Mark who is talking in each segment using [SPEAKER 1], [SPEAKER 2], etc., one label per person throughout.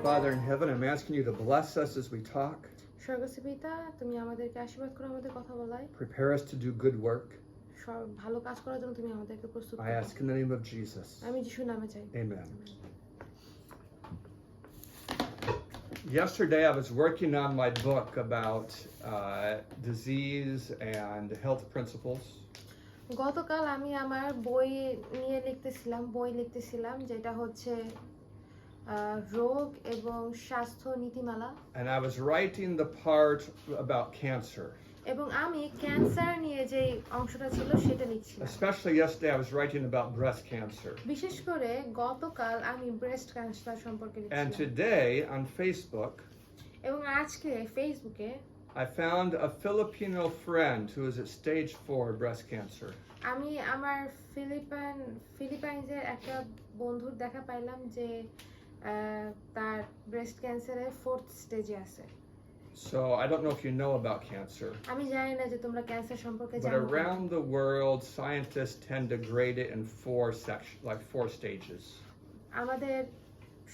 [SPEAKER 1] Father in heaven, I'm asking you to bless us as we talk.
[SPEAKER 2] স্বর্গস্থ পিতা, তুমি আমাদেরকে আশীর্বাদ করো আমাদের কথা বলায়।
[SPEAKER 1] Prepare us to do good work.
[SPEAKER 2] ভালো কাজ করার জন্য তুমি আমাদেরকে প্রস্তুত
[SPEAKER 1] I
[SPEAKER 2] করো।
[SPEAKER 1] ask in the name of Jesus.
[SPEAKER 2] আমি যিশুর নামে চাই।
[SPEAKER 1] Amen. Yesterday I was working on my book about disease and health principles.
[SPEAKER 2] গতকাল আমি আমার বই লিখতেছিলাম যেটা হচ্ছে রোগ এবং স্বাস্থ্য নীতিমালা।
[SPEAKER 1] And I was writing the part about cancer.
[SPEAKER 2] এবং আমি ক্যান্সার নিয়ে যে অংশটা ছিল সেটা লিখছিলাম।
[SPEAKER 1] Especially yesterday I was writing about breast cancer.
[SPEAKER 2] বিশেষ করে গতকাল আমি ব্রেস্ট ক্যান্সার সম্পর্কে
[SPEAKER 1] And
[SPEAKER 2] লিখছিলাম।
[SPEAKER 1] today on Facebook
[SPEAKER 2] এবং আজকে ফেসবুকে
[SPEAKER 1] I found a Filipino friend who is at stage 4 breast cancer.
[SPEAKER 2] আমি আমার ফিলিপাইন্সের একটা বন্ধুর দেখা পাইলাম যে তার ব্রেস্ট ক্যান্সারের 4th স্টেজে আছে।
[SPEAKER 1] So I don't know if you know about cancer.
[SPEAKER 2] আমি জানি না যে তোমরা ক্যান্সার সম্পর্কে
[SPEAKER 1] But
[SPEAKER 2] জানো।
[SPEAKER 1] around the world, scientists tend to grade it in 4 stages.
[SPEAKER 2] আমাদের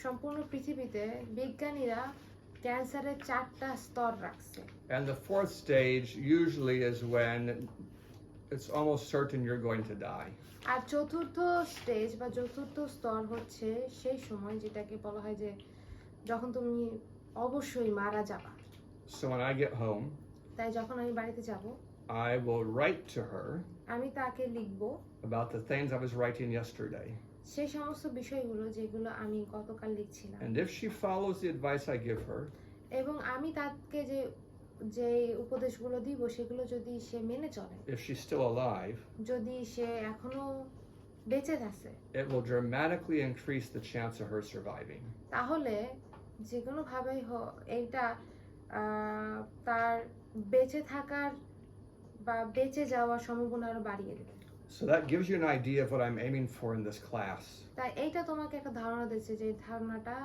[SPEAKER 2] সম্পূর্ণ পৃথিবীতে বিজ্ঞানীরা ক্যান্সারের 4টা স্তর রাখছে।
[SPEAKER 1] And the 4th stage usually is when it's almost certain you're going to die.
[SPEAKER 2] আর চতুর্থ স্টেজ বা চতুর্থ স্তর হচ্ছে সেই সময় যেটাকে বলা হয় যে যখন তুমি অবশ্যই মারা যাবা।
[SPEAKER 1] So when I get home,
[SPEAKER 2] তাই যখন আমি বাড়িতে যাব,
[SPEAKER 1] I will write to her
[SPEAKER 2] আমি তাকে লিখব
[SPEAKER 1] about the things I was writing yesterday.
[SPEAKER 2] সেই সমস্ত বিষয়গুলো যেগুলো আমি গতকাল লিখছিলাম।
[SPEAKER 1] And if she follows the advice I give her,
[SPEAKER 2] এবং আমি তাকে যে উপদেশগুলো দিব সেগুলো যদি সে মেনে চলে,
[SPEAKER 1] if she's still alive,
[SPEAKER 2] যদি সে এখনো বেঁচে থাকে,
[SPEAKER 1] it will dramatically increase the chance of her surviving.
[SPEAKER 2] তাহলে যে কোনো ভাবেই এইটা তার বেঁচে থাকার বা বেঁচে যাওয়ার সম্ভাবনা আরো বাড়িয়ে দেবে।
[SPEAKER 1] So that gives you an idea of what I'm aiming for in this class.
[SPEAKER 2] তাই এইটা তোমাকে একটা ধারণা দিচ্ছে যে ধারণাটা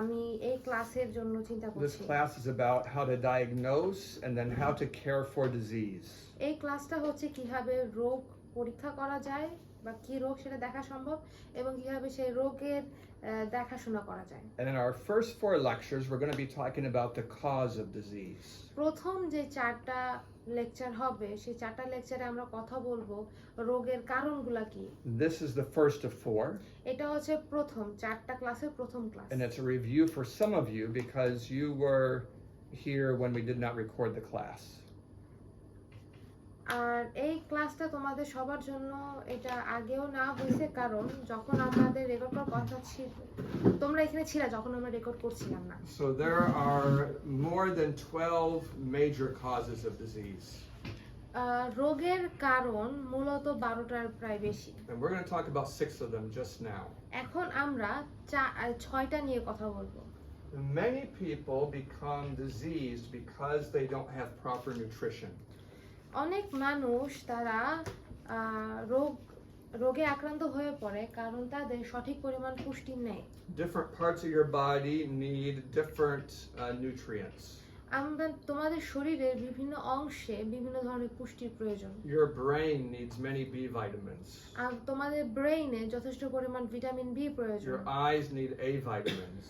[SPEAKER 2] আমি এই ক্লাসের জন্য চিন্তা
[SPEAKER 1] This
[SPEAKER 2] করছি।
[SPEAKER 1] class is about how to diagnose and then how to care for disease.
[SPEAKER 2] এই ক্লাসটা হচ্ছে কিভাবে রোগ পরীক্ষা করা যায় বা কি রোগ সেটা দেখা সম্ভব এবং কিভাবে সেই রোগের দেখাশোনা করা যায়।
[SPEAKER 1] And in our first 4 lectures, we're going to be talking about the cause of disease.
[SPEAKER 2] প্রথম যে 4টা লেকচার হবে সেই 4টা লেকচারে আমরা কথা বলবো রোগের কারণগুলো কি।
[SPEAKER 1] This is the first of 4.
[SPEAKER 2] এটা হচ্ছে প্রথম 4টা ক্লাসের প্রথম class.
[SPEAKER 1] And it's a review for some of you because you were here when we did not record the class.
[SPEAKER 2] আর এই ক্লাসটা তোমাদের সবার জন্য এটা আগেও না হয়েছে কারণ যখন আমাদের রেকর্ড করার কথা ছিল তোমরা এখানে ছিলে যখন আমরা রেকর্ড করছিলাম না।
[SPEAKER 1] So there are more than 12 major causes of disease.
[SPEAKER 2] রোগের কারণ মূলত 12টার প্রায় বেশি।
[SPEAKER 1] And we're going to talk about 6 of them just now.
[SPEAKER 2] এখন আমরা 6টা নিয়ে কথা বলবো।
[SPEAKER 1] Many people become diseased because they don't have proper nutrition.
[SPEAKER 2] অনেক মানুষ তারা রোগে আক্রান্ত হয়ে পড়ে কারণ তাদের সঠিক পরিমাণ পুষ্টি নেই।
[SPEAKER 1] Different parts of your body need different nutrients.
[SPEAKER 2] তোমাদের শরীরের বিভিন্ন অংশে বিভিন্ন ধরনের পুষ্টির প্রয়োজন।
[SPEAKER 1] Your brain needs many B vitamins.
[SPEAKER 2] তোমাদের ব্রেইনে যথেষ্ট পরিমাণ ভিটামিন বি প্রয়োজন।
[SPEAKER 1] Your eyes need A vitamins.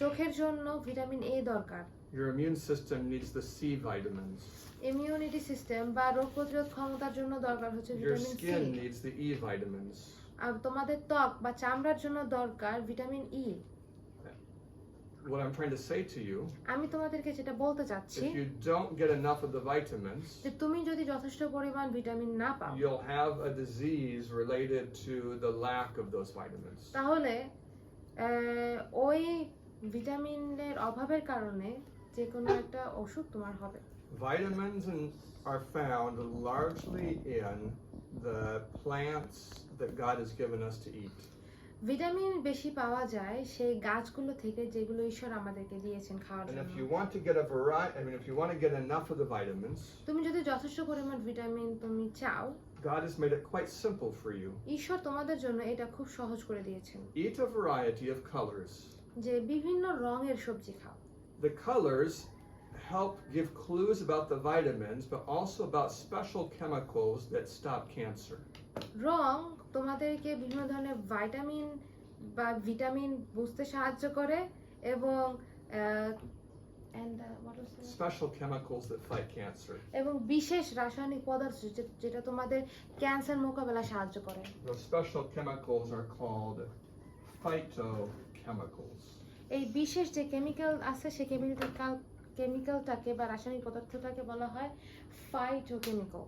[SPEAKER 2] চোখের জন্য ভিটামিন এ দরকার।
[SPEAKER 1] Your immune system needs the C vitamins.
[SPEAKER 2] Immunity system বা রোগ প্রতিরোধ ক্ষমতার জন্য দরকার হচ্ছে
[SPEAKER 1] Your
[SPEAKER 2] vitamin C.
[SPEAKER 1] skin needs the E vitamins.
[SPEAKER 2] আর তোমাদের ত্বক বা চামড়ার জন্য দরকার vitamin E.
[SPEAKER 1] What I'm trying to say to you,
[SPEAKER 2] আমি তোমাদেরকে যেটা বলতে চাচ্ছি,
[SPEAKER 1] if you don't get enough of the vitamins,
[SPEAKER 2] যে তুমি যদি যথেষ্ট পরিমাণ ভিটামিন না পাও,
[SPEAKER 1] you'll have a disease related to the lack of those vitamins.
[SPEAKER 2] তাহলে ওই ভিটামিনের অভাবের কারণে যে কোনো একটা অসুখ তোমার হবে।
[SPEAKER 1] Vitamins are found largely in the plants that God has given us to eat.
[SPEAKER 2] Vitamin বেশি পাওয়া যায় সেই গাছগুলো থেকে যেগুলো ঈশ্বর আমাদেরকে দিয়েছেন খাওয়ার
[SPEAKER 1] And
[SPEAKER 2] জন্য।
[SPEAKER 1] if you want to get if you want to get enough of the vitamins,
[SPEAKER 2] তুমি যদি যথেষ্ট পরিমাণ ভিটামিন তুমি চাও,
[SPEAKER 1] God has made it quite simple for you.
[SPEAKER 2] ঈশ্বর তোমাদের জন্য এটা খুব সহজ করে দিয়েছেন।
[SPEAKER 1] Eat a variety of colors.
[SPEAKER 2] যে বিভিন্ন রঙের সবজি খাও।
[SPEAKER 1] The colors help give clues about the vitamins, but also about special chemicals that stop cancer.
[SPEAKER 2] রং তোমাদেরকে বিভিন্ন ধরনের ভিটামিন বুঝতে সাহায্য করে এবং what was the
[SPEAKER 1] Special chemicals that fight cancer.
[SPEAKER 2] এবং বিশেষ রাসায়নিক পদার্থ যেটা তোমাদের ক্যান্সার মোকাবেলায় সাহায্য করে।
[SPEAKER 1] Those special chemicals are called phytochemicals.
[SPEAKER 2] এই বিশেষ যে কেমিক্যাল আছে সেই কেমিক্যালটাকে বা রাসায়নিক পদার্থটাকে বলা হয় phytochemical.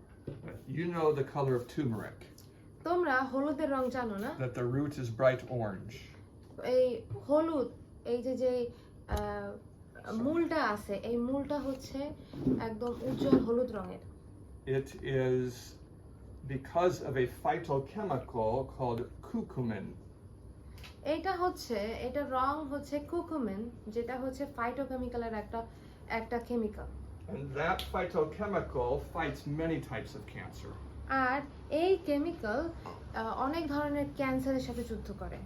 [SPEAKER 1] You know the color of turmeric.
[SPEAKER 2] তোমরা হলুদের রং জানো না?
[SPEAKER 1] That the root is bright orange.
[SPEAKER 2] এই হলুদ এই যে মূলটা আছে এই মূলটা হচ্ছে একদম উজ্জ্বল হলুদ রঙের।
[SPEAKER 1] It is because of a phytochemical called curcumin.
[SPEAKER 2] এটার রং হচ্ছে কুকুমিন, যেটা হচ্ছে ফাইটোকেমিক্যালের একটা chemical.
[SPEAKER 1] And that phytochemical fights many types of cancer.
[SPEAKER 2] আর এই কেমিক্যাল অনেক ধরনের ক্যান্সারের সাথে যুদ্ধ করে।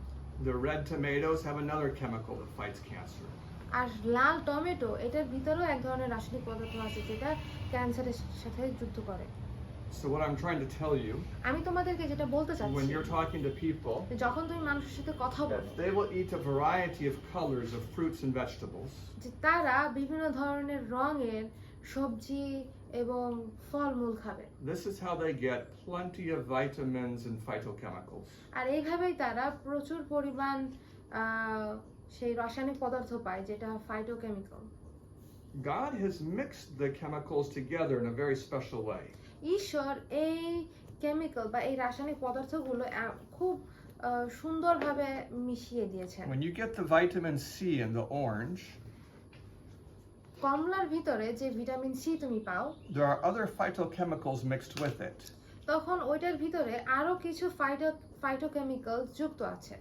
[SPEAKER 1] The red tomatoes have another chemical that fights cancer.
[SPEAKER 2] আর লাল টমেটো এটার ভিতরেও এক ধরনের রাসায়নিক পদার্থ আছে যেটা ক্যান্সারের সাথে যুদ্ধ করে।
[SPEAKER 1] So what I'm trying to tell you,
[SPEAKER 2] আমি তোমাদেরকে যেটা বলতে
[SPEAKER 1] when
[SPEAKER 2] চাচ্ছি,
[SPEAKER 1] you're talking to people,
[SPEAKER 2] যখন তুমি মানুষের সাথে কথা বলো,
[SPEAKER 1] that they will eat a variety of colors of fruits and vegetables,
[SPEAKER 2] যে তারা বিভিন্ন ধরনের রঙের সবজি এবং ফলমূল খাবে।
[SPEAKER 1] this is how they get plenty of vitamins and phytochemicals.
[SPEAKER 2] আর এইভাবেই তারা প্রচুর পরিমাণ সেই রাসায়নিক পদার্থ পায় যেটা phytochemical.
[SPEAKER 1] God has mixed the chemicals together in a very special way.
[SPEAKER 2] ঈশ্বর এই কেমিক্যাল বা এই রাসায়নিক পদার্থগুলো খুব সুন্দরভাবে মিশিয়ে দিয়েছেন।
[SPEAKER 1] When you get the vitamin C in the orange,
[SPEAKER 2] কমলার ভিতরে যে ভিটামিন সি তুমি পাও,
[SPEAKER 1] there are other phytochemicals mixed with it.
[SPEAKER 2] তখন ওইটার ভিতরে আরো কিছু ফাইটোকেমিক্যাল যুক্ত আছে।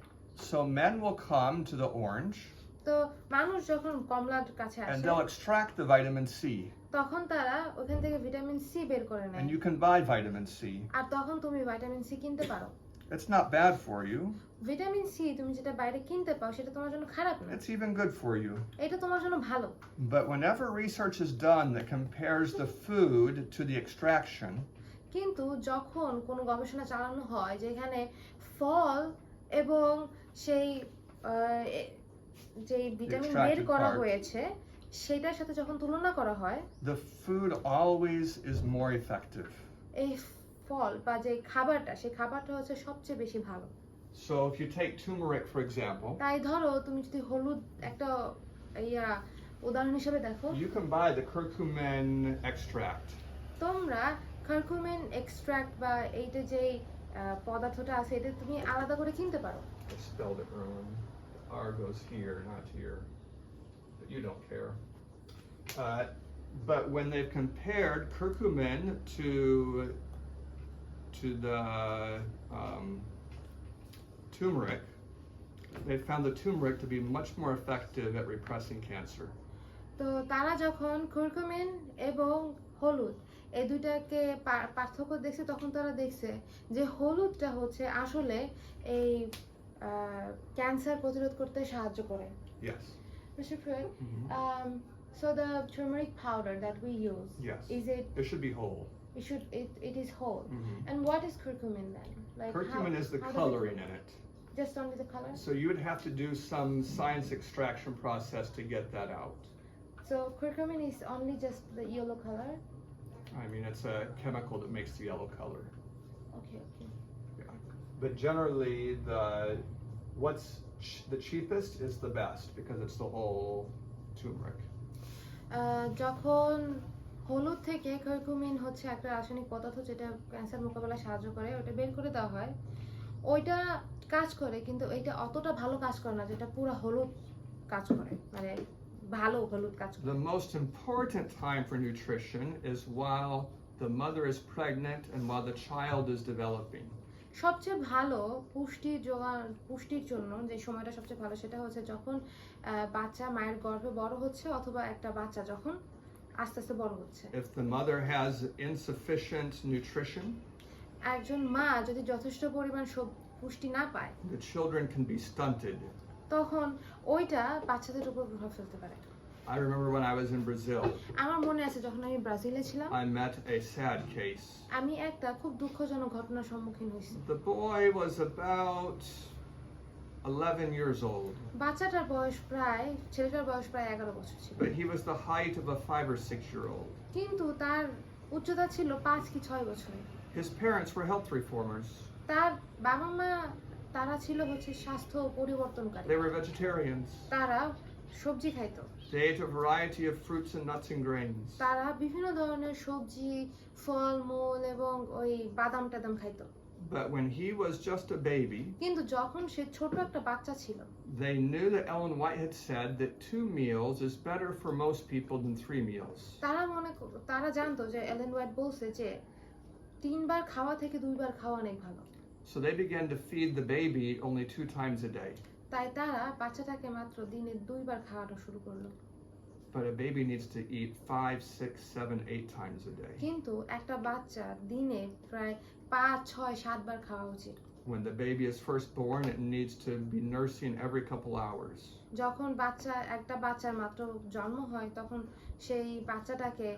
[SPEAKER 1] So men will come to the orange
[SPEAKER 2] তো মানুষ যখন কমলার কাছে
[SPEAKER 1] and
[SPEAKER 2] আসে
[SPEAKER 1] they'll extract the vitamin C,
[SPEAKER 2] তখন তারা ওখান থেকে ভিটামিন সি বের করে নেয়।
[SPEAKER 1] and you can buy vitamin C.
[SPEAKER 2] আর তখন তুমি ভিটামিন সি কিনতে পারো।
[SPEAKER 1] It's not bad for you.
[SPEAKER 2] Vitamin C তুমি যেটা বাইরে কিনতে পাও সেটা তোমার জন্য খারাপ না,
[SPEAKER 1] It's even good for you.
[SPEAKER 2] এটা তোমার জন্য ভালো।
[SPEAKER 1] But whenever research is done that compares the food to the extraction,
[SPEAKER 2] কিন্তু যখন কোনো গবেষণা চালানো হয় যেখানে ফল এবং সেই যে ভিটামিন বের করা হয়েছে সেটার সাথে যখন তুলনা করা হয়,
[SPEAKER 1] the food always is more effective.
[SPEAKER 2] এই ফল বা যে খাবারটা সেই খাবারটা হচ্ছে সবচেয়ে বেশি ভালো।
[SPEAKER 1] So if you take turmeric, for example,
[SPEAKER 2] তাই ধরো তুমি যদি হলুদ একটা উদাহরণ হিসেবে দেখো,
[SPEAKER 1] you can buy the curcumin extract.
[SPEAKER 2] তোমরা কারকুমিন এক্সট্রাক্ট বা এইটা যে পদার্থটা আছে এটা তুমি আলাদা করে কিনতে পারো।
[SPEAKER 1] I spelled it wrong. R goes here, not here. But you don't care. But when they've compared curcumin to the turmeric, they found the turmeric to be much more effective at repressing cancer.
[SPEAKER 2] তো তারা যখন curcumin এবং হলুদ এই দুইটাকে পার্থক্য দেখছে তখন তারা দেখছে যে হলুদটা হচ্ছে আসলে এই ক্যান্সার প্রতিরোধ করতে সাহায্য করে।
[SPEAKER 1] Yes.
[SPEAKER 2] Mr. Pruitt, so the turmeric powder that we use,
[SPEAKER 1] Yes.
[SPEAKER 2] is it?
[SPEAKER 1] It should be whole.
[SPEAKER 2] It is whole.
[SPEAKER 1] Mhm.
[SPEAKER 2] And what is curcumin then? Like
[SPEAKER 1] Curcumin is the
[SPEAKER 2] how does it
[SPEAKER 1] coloring
[SPEAKER 2] work?
[SPEAKER 1] in it.
[SPEAKER 2] Just only the color?
[SPEAKER 1] So you would have to do some science extraction process to get that out.
[SPEAKER 2] So curcumin is only just the yellow color?
[SPEAKER 1] I mean, it's a chemical that makes the yellow color.
[SPEAKER 2] Okay.
[SPEAKER 1] Yeah. But generally, what's the cheapest is the best because it's the whole turmeric.
[SPEAKER 2] যখন হলুদ থেকে curcumin হচ্ছে একটা রাসায়নিক পদার্থ যেটা cancer মোকাবেলায় সাহায্য করে, ওটা বের করে দেওয়া হয়, ওইটা কাজ করে কিন্তু এটা অতটা ভালো কাজ করে না যেটা পুরো হলুদ কাজ করে, মানে ভালো হলুদ কাজ করে।
[SPEAKER 1] The most important time for nutrition is while the mother is pregnant and while the child is developing.
[SPEAKER 2] সবচেয়ে ভালো পুষ্টির জন্য যে সময়টা সবচেয়ে ভালো সেটা হচ্ছে যখন বাচ্চা মায়ের গর্ভে বড় হচ্ছে অথবা একটা বাচ্চা যখন আস্তে আস্তে বড় হচ্ছে।
[SPEAKER 1] If the mother has insufficient nutrition,
[SPEAKER 2] একজন মা যদি যথেষ্ট পরিমাণ পুষ্টি না পায়,
[SPEAKER 1] the children can be stunted.
[SPEAKER 2] তখন ওইটা বাচ্চাদের উপর প্রভাব ফেলতে পারে।
[SPEAKER 1] I remember when I was in Brazil,
[SPEAKER 2] আমার মনে আছে যখন আমি ব্রাজিলে ছিলাম,
[SPEAKER 1] I met a sad case.
[SPEAKER 2] আমি একটা খুব দুঃখজনক ঘটনার সম্মুখীন হয়েছি।
[SPEAKER 1] The boy was about 11 years old,
[SPEAKER 2] বাচ্চাটার বয়স প্রায় ছেলেটার বয়স প্রায় 11 বছর ছিল,
[SPEAKER 1] but he was the height of a 5 or 6-year-old.
[SPEAKER 2] কিন্তু তার উচ্চতা ছিল 5 কি 6 বছরের।
[SPEAKER 1] His parents were health reformers.
[SPEAKER 2] তার বাবা মা তারা ছিল হচ্ছে স্বাস্থ্য পরিবর্তনকারী,
[SPEAKER 1] They were vegetarians.
[SPEAKER 2] তারা সবজি খাইতো,
[SPEAKER 1] They ate a variety of fruits and nuts and grains.
[SPEAKER 2] তারা বিভিন্ন ধরনের সবজি ফল মূল এবং ওই বাদাম টাদাম খাইতো।
[SPEAKER 1] But when he was just a baby,
[SPEAKER 2] কিন্তু যখন সে ছোট একটা বাচ্চা ছিল,
[SPEAKER 1] they knew that Ellen White had said that 2 meals is better for most people than 3 meals.
[SPEAKER 2] তারা জানতো যে এলেন হোয়াইট বলছে যে 3 বার খাওয়া থেকে 2 বার খাওয়া অনেক ভালো।
[SPEAKER 1] So they began to feed the baby only 2 times a day.
[SPEAKER 2] তাই তারা বাচ্চাটাকে মাত্র দিনে 2 বার খাওয়ানো শুরু করলো।
[SPEAKER 1] But a baby needs to eat 5, 6, 7, 8 times a day.
[SPEAKER 2] কিন্তু একটা বাচ্চা দিনে প্রায় 5, 6, 7 বার খাওয়া উচিত।
[SPEAKER 1] When the baby is first born, it needs to be nursing every couple hours.
[SPEAKER 2] যখন একটা বাচ্চার মাত্র জন্ম হয় তখন সেই বাচ্চাটাকে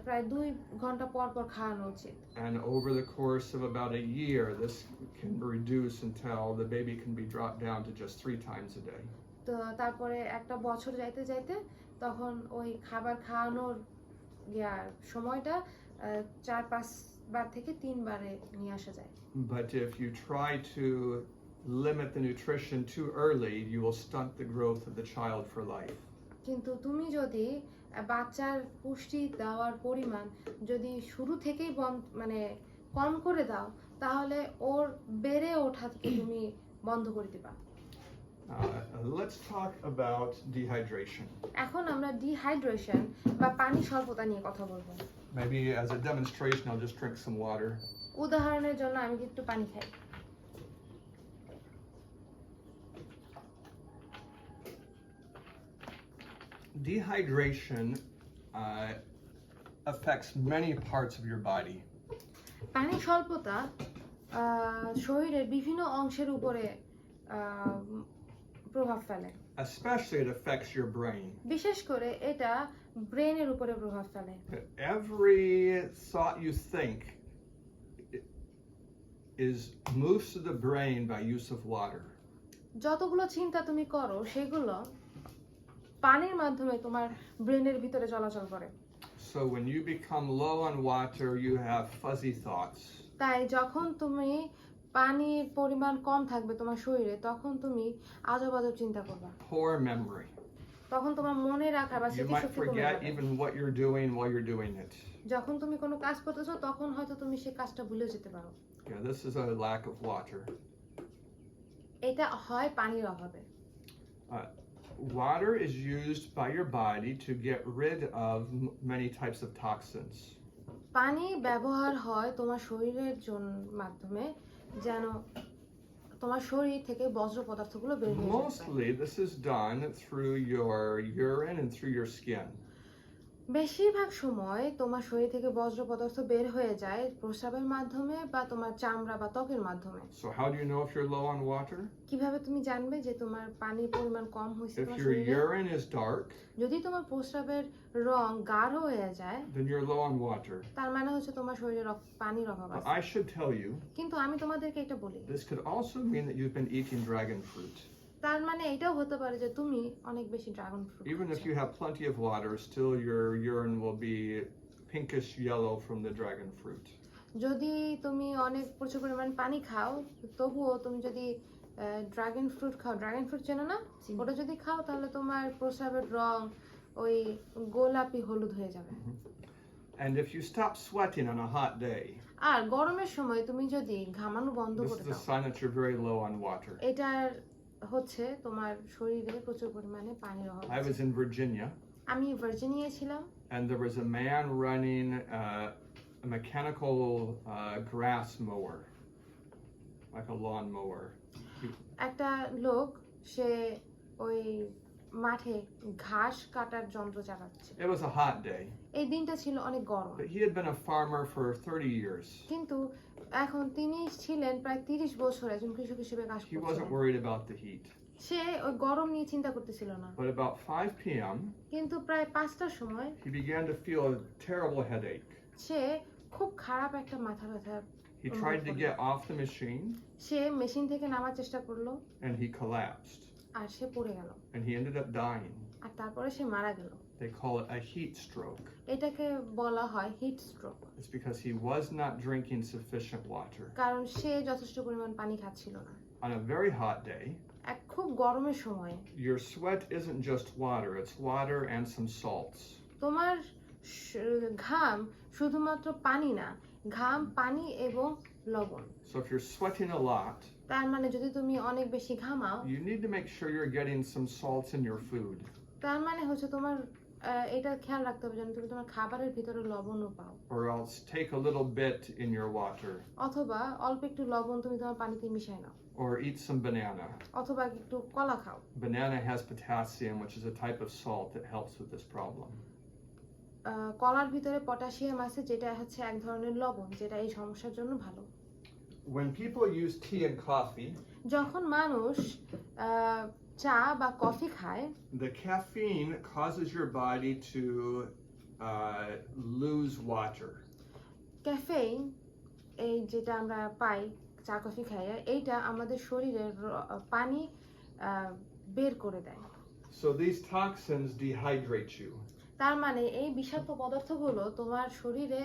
[SPEAKER 2] প্রায় 2 ঘন্টা পর পর খাওয়ানো উচিত।
[SPEAKER 1] And over the course of about a year, this can reduce until the baby can be dropped down to just 3 times a day.
[SPEAKER 2] তো তারপরে একটা বছর যাইতে যাইতে তখন ওই খাবার খাওয়ানোর সময়টা 4-5 বার থেকে 3 বারে নিয়ে আসা যায়।
[SPEAKER 1] But if you try to limit the nutrition too early, you will stunt the growth of the child for life.
[SPEAKER 2] কিন্তু তুমি যদি বাচ্চার পুষ্টি দেওয়ার পরিমাণ যদি শুরু থেকেই কম করে দাও তাহলে ওর বেড়ে ওঠা থেকে তুমি বন্ধ করে দিবা।
[SPEAKER 1] Let's talk about dehydration.
[SPEAKER 2] এখন আমরা ডিহাইড্রেশন বা পানি স্বল্পতা নিয়ে কথা বলবো।
[SPEAKER 1] Maybe as a demonstration, I'll just drink some water.
[SPEAKER 2] উদাহরণের জন্য আমি একটু পানি খাই।
[SPEAKER 1] Dehydration affects many parts of your body.
[SPEAKER 2] পানি স্বল্পতা শরীরের বিভিন্ন অংশের উপরে প্রভাব ফেলে।
[SPEAKER 1] Especially it affects your brain.
[SPEAKER 2] বিশেষ করে এটা ব্রেনের উপরে প্রভাব ফেলে।
[SPEAKER 1] Every thought you think moves to the brain by use of water.
[SPEAKER 2] যতগুলো চিন্তা তুমি করো সেগুলো পানির মাধ্যমে তোমার ব্রেনের ভিতরে চলাচল করে।
[SPEAKER 1] So when you become low on water, you have fuzzy thoughts.
[SPEAKER 2] তাই যখন তুমি পানির পরিমাণ কম থাকবে তোমার শরীরে তখন তুমি আজব আজব চিন্তা করবে।
[SPEAKER 1] Poor memory.
[SPEAKER 2] তখন তোমার মনে রাখা বা
[SPEAKER 1] You
[SPEAKER 2] স্মৃতিশক্তি
[SPEAKER 1] might
[SPEAKER 2] কমে
[SPEAKER 1] forget
[SPEAKER 2] যাবে।
[SPEAKER 1] even what you're doing while you're doing it.
[SPEAKER 2] যখন তুমি কোনো কাজ করতেছো তখন হয়তো তুমি সেই কাজটা ভুলে যেতে পারো।
[SPEAKER 1] Yeah, this is a lack of water.
[SPEAKER 2] এটা হয় পানির অভাবে।
[SPEAKER 1] Water is used by your body to get rid of many types of toxins.
[SPEAKER 2] পানি ব্যবহার হয় তোমার শরীরের মাধ্যমে যেন তোমার শরীর থেকে বজ্র পদার্থগুলো বের হয়ে যায়।
[SPEAKER 1] Mostly this is done through your urine and through your skin.
[SPEAKER 2] বেশিরভাগ সময় তোমার শরীর থেকে বজ্র পদার্থ বের হয়ে যায় প্রস্রাবের মাধ্যমে বা তোমার চামড়া বা ত্বকের মাধ্যমে।
[SPEAKER 1] So how do you know if you're low on water?
[SPEAKER 2] কিভাবে তুমি জানবে যে তোমার পানির পরিমাণ কম হয়েছে
[SPEAKER 1] If
[SPEAKER 2] তোমার
[SPEAKER 1] your
[SPEAKER 2] শরীরে?
[SPEAKER 1] urine is dark,
[SPEAKER 2] যদি তোমার প্রস্রাবের রং গাঢ় হয়ে যায়
[SPEAKER 1] then you're low on water.
[SPEAKER 2] তার মানে হচ্ছে তোমার শরীরে পানির অভাব
[SPEAKER 1] But
[SPEAKER 2] আছে।
[SPEAKER 1] I should tell you,
[SPEAKER 2] কিন্তু আমি তোমাদেরকে এটা বলি,
[SPEAKER 1] this could also mean that you've been eating dragon fruit.
[SPEAKER 2] তার মানে এটাও হতে পারে যে তুমি অনেক বেশি dragon fruit
[SPEAKER 1] Even if you have plenty of water, still your urine will be pinkish yellow from the dragon fruit.
[SPEAKER 2] যদি তুমি অনেক প্রচুর পরিমাণ পানি খাও তবুও তুমি যদি ড্রাগন ফ্রুট খাও, ড্রাগন ফ্রুট চেনো না, ওটা যদি খাও তাহলে তোমার প্রস্রাবের রং ওই গোলাপি হলুদ হয়ে যাবে।
[SPEAKER 1] And if you stop sweating on a hot day,
[SPEAKER 2] আর গরমের সময় তুমি যদি ঘামানো বন্ধ
[SPEAKER 1] this
[SPEAKER 2] করে
[SPEAKER 1] is a
[SPEAKER 2] দাও
[SPEAKER 1] sign that you're very low on water.
[SPEAKER 2] এটার হচ্ছে তোমার শরীরে প্রচুর পরিমাণে পানির অভাব
[SPEAKER 1] I
[SPEAKER 2] আছে।
[SPEAKER 1] was in Virginia,
[SPEAKER 2] আমি ভার্জিনিয়া ছিলাম,
[SPEAKER 1] and there was a man running a mechanical grass mower, like a lawn mower.
[SPEAKER 2] একটা লোক সে ওই মাঠে ঘাস কাটার যন্ত্র চালাচ্ছে।
[SPEAKER 1] It was a hot day,
[SPEAKER 2] এই দিনটা ছিল অনেক গরম,
[SPEAKER 1] but he had been a farmer for 30 years.
[SPEAKER 2] কিন্তু এখন তিনি ছিলেন প্রায় 30 বছর একজন কৃষক হিসেবে কাজ
[SPEAKER 1] He wasn't
[SPEAKER 2] করছিলেন।
[SPEAKER 1] worried about the heat.
[SPEAKER 2] সে ওই গরম নিয়ে চিন্তা করতেছিল না,
[SPEAKER 1] But about 5 p.m.,
[SPEAKER 2] কিন্তু প্রায় 5টার সময়
[SPEAKER 1] he began to feel a terrible headache.
[SPEAKER 2] সে খুব খারাপ একটা মাথা ব্যথা
[SPEAKER 1] He tried to get off the machine
[SPEAKER 2] say machine থেকে নামার চেষ্টা করলো
[SPEAKER 1] and he collapsed
[SPEAKER 2] আর সে পড়ে গেল
[SPEAKER 1] and he ended up dying.
[SPEAKER 2] আর তারপরে সে মারা গেল।
[SPEAKER 1] They call it a heat stroke.
[SPEAKER 2] এটাকে বলা হয় heat stroke.
[SPEAKER 1] It's because he was not drinking sufficient water.
[SPEAKER 2] কারণ সে যথেষ্ট পরিমাণ পানি খাচ্ছিল না।
[SPEAKER 1] On a very hot day,
[SPEAKER 2] এক খুব গরমের সময়
[SPEAKER 1] your sweat isn't just water, it's water and some salts.
[SPEAKER 2] তোমার ঘাম শুধুমাত্র পানি না, ঘাম পানি এবং লবণ।
[SPEAKER 1] So if you're sweating a lot,
[SPEAKER 2] তার মানে যদি তুমি অনেক বেশি ঘামাও,
[SPEAKER 1] you need to make sure you're getting some salts in your food.
[SPEAKER 2] তার মানে হচ্ছে তোমার এটা খেয়াল রাখতে হবে যেন তুমি তোমার খাবারের ভিতরে লবণও পাও।
[SPEAKER 1] Or else take a little bit in your water.
[SPEAKER 2] অথবা অল্প একটু লবণ তুমি তোমার পানিতে মিশাই নাও।
[SPEAKER 1] Or eat some banana.
[SPEAKER 2] অথবা একটু কলা খাও।
[SPEAKER 1] Banana has potassium, which is a type of salt that helps with this problem.
[SPEAKER 2] কলার ভিতরে পটাশিয়াম আছে যেটা হচ্ছে এক ধরনের লবণ যেটা এই সমস্যার জন্য ভালো।
[SPEAKER 1] When people use tea and coffee,
[SPEAKER 2] যখন মানুষ চা বা কফি খায়,
[SPEAKER 1] the caffeine causes your body to lose water.
[SPEAKER 2] Caffeine এই যেটা আমরা পাই চা কফি খাইয়ে, এইটা আমাদের শরীরের পানি বের করে দেয়।
[SPEAKER 1] So these toxins dehydrate you.
[SPEAKER 2] তার মানে এই বিষাক্ত পদার্থগুলো তোমার শরীরে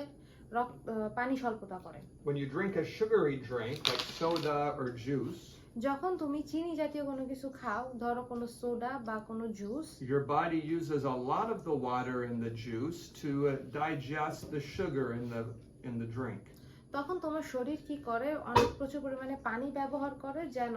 [SPEAKER 2] পানি স্বল্পতা করে।
[SPEAKER 1] When you drink a sugary drink like soda or juice,
[SPEAKER 2] যখন তুমি চিনি জাতীয় কোনো কিছু খাও, ধরো কোনো সোডা বা কোনো juice,
[SPEAKER 1] your body uses a lot of the water in the juice to digest the sugar in the drink.
[SPEAKER 2] তখন তোমার শরীর কি করে, অনেক প্রচুর পরিমাণে পানি ব্যবহার করে যেন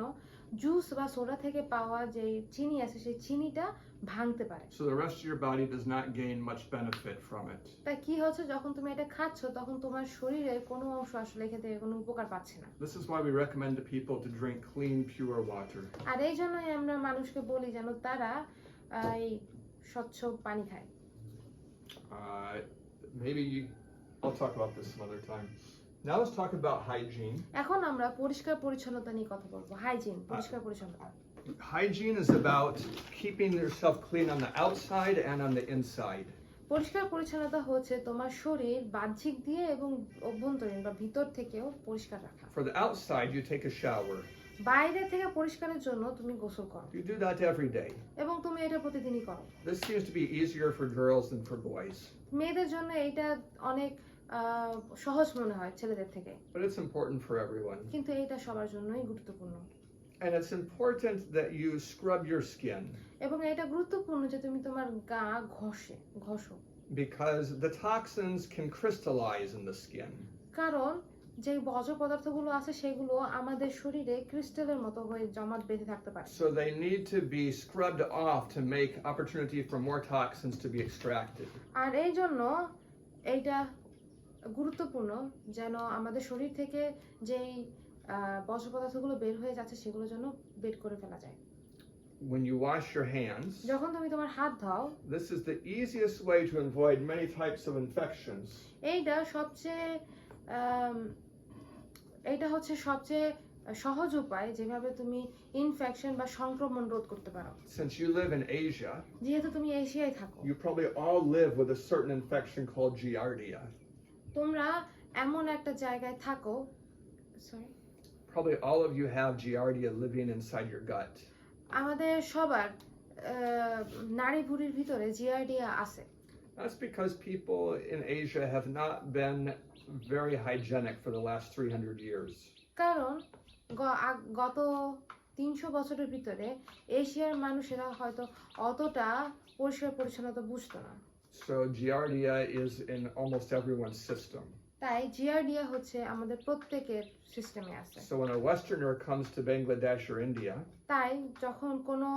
[SPEAKER 2] জুস বা সোডা থেকে পাওয়া যে চিনি আছে সেই চিনিটা ভাঙতে পারে।
[SPEAKER 1] So the rest of your body does not gain much benefit from it.
[SPEAKER 2] তাই কি হচ্ছে, যখন তুমি এটা খাচ্ছ তখন তোমার শরীরের কোনো অংশ আসলে এখান থেকে কোনো উপকার পাচ্ছে না।
[SPEAKER 1] This is why we recommend to people to drink clean, pure water.
[SPEAKER 2] আর এই জন্যই আমরা মানুষকে বলি যেন তারা এই স্বচ্ছ পানি খায়।
[SPEAKER 1] I'll talk about this some other time. Now let's talk about hygiene.
[SPEAKER 2] এখন আমরা পরিষ্কার পরিচ্ছন্নতা নিয়ে কথা বলবো। হাইজিন, পরিষ্কার পরিচ্ছন্নতা।
[SPEAKER 1] Hygiene is about keeping yourself clean on the outside and on the inside.
[SPEAKER 2] পরিষ্কার পরিচ্ছন্নতা হচ্ছে তোমার শরীর বাহ্যিক দিয়ে এবং অভ্যন্তরীণ বা ভিতর থেকেও পরিষ্কার রাখা।
[SPEAKER 1] For the outside, you take a shower.
[SPEAKER 2] বাইরে থেকে পরিষ্কারের জন্য তুমি গোসল করো।
[SPEAKER 1] You do that every day.
[SPEAKER 2] এবং তুমি এটা প্রতিদিনই করো।
[SPEAKER 1] This seems to be easier for girls than for boys.
[SPEAKER 2] মেয়েদের জন্য এটা অনেক সহজ মনে হয় ছেলেদের থেকে।
[SPEAKER 1] But it's important for everyone.
[SPEAKER 2] কিন্তু এটা সবার জন্যই গুরুত্বপূর্ণ।
[SPEAKER 1] And it's important that you scrub your skin.
[SPEAKER 2] এবং এটা গুরুত্বপূর্ণ যে তুমি তোমার গা ঘষো।
[SPEAKER 1] Because the toxins can crystallize in the skin.
[SPEAKER 2] কারণ যে বর্জ্য পদার্থগুলো আছে সেগুলো আমাদের শরীরে ক্রিস্টালের মতো হয়ে জমাট বেঁধে থাকতে পারে।
[SPEAKER 1] So they need to be scrubbed off to make opportunity for more toxins to be extracted.
[SPEAKER 2] আর এই জন্য এইটা গুরুত্বপূর্ণ যেন আমাদের শরীর থেকে যেই বর্জ্য পদার্থগুলো বের হয়ে যাচ্ছে সেগুলো যেন বের করে ফেলা যায়।
[SPEAKER 1] When you wash your hands,
[SPEAKER 2] যখন তুমি তোমার হাত ধোও,
[SPEAKER 1] this is the easiest way to avoid many types of infections.
[SPEAKER 2] এইটা হচ্ছে সবচেয়ে সহজ উপায় যেভাবে তুমি ইনফেকশন বা সংক্রমণ রোধ করতে পারো।
[SPEAKER 1] Since you live in Asia,
[SPEAKER 2] যেহেতু তুমি এশিয়ায় থাকো,
[SPEAKER 1] you probably all live with a certain infection called Giardia.
[SPEAKER 2] তোমরা এমন একটা জায়গায় থাকো,
[SPEAKER 1] Probably all of you have Giardia living inside your gut.
[SPEAKER 2] আমাদের সবার নাড়ি ভুঁড়ির ভিতরে জিয়ার্ডিয়া আছে।
[SPEAKER 1] That's because people in Asia have not been very hygienic for the last 300 years.
[SPEAKER 2] কারণ গত 300 বছরের ভিতরে এশিয়ার মানুষেরা হয়তো অতটা পরিষ্কার পরিচ্ছন্নতা বুঝতো না।
[SPEAKER 1] So Giardia is in almost everyone's system.
[SPEAKER 2] তাই জিয়ার্ডিয়া হচ্ছে আমাদের প্রত্যেকের সিস্টেমে আছে।
[SPEAKER 1] So when a Westerner comes to Bangladesh or India,
[SPEAKER 2] তাই যখন কোনো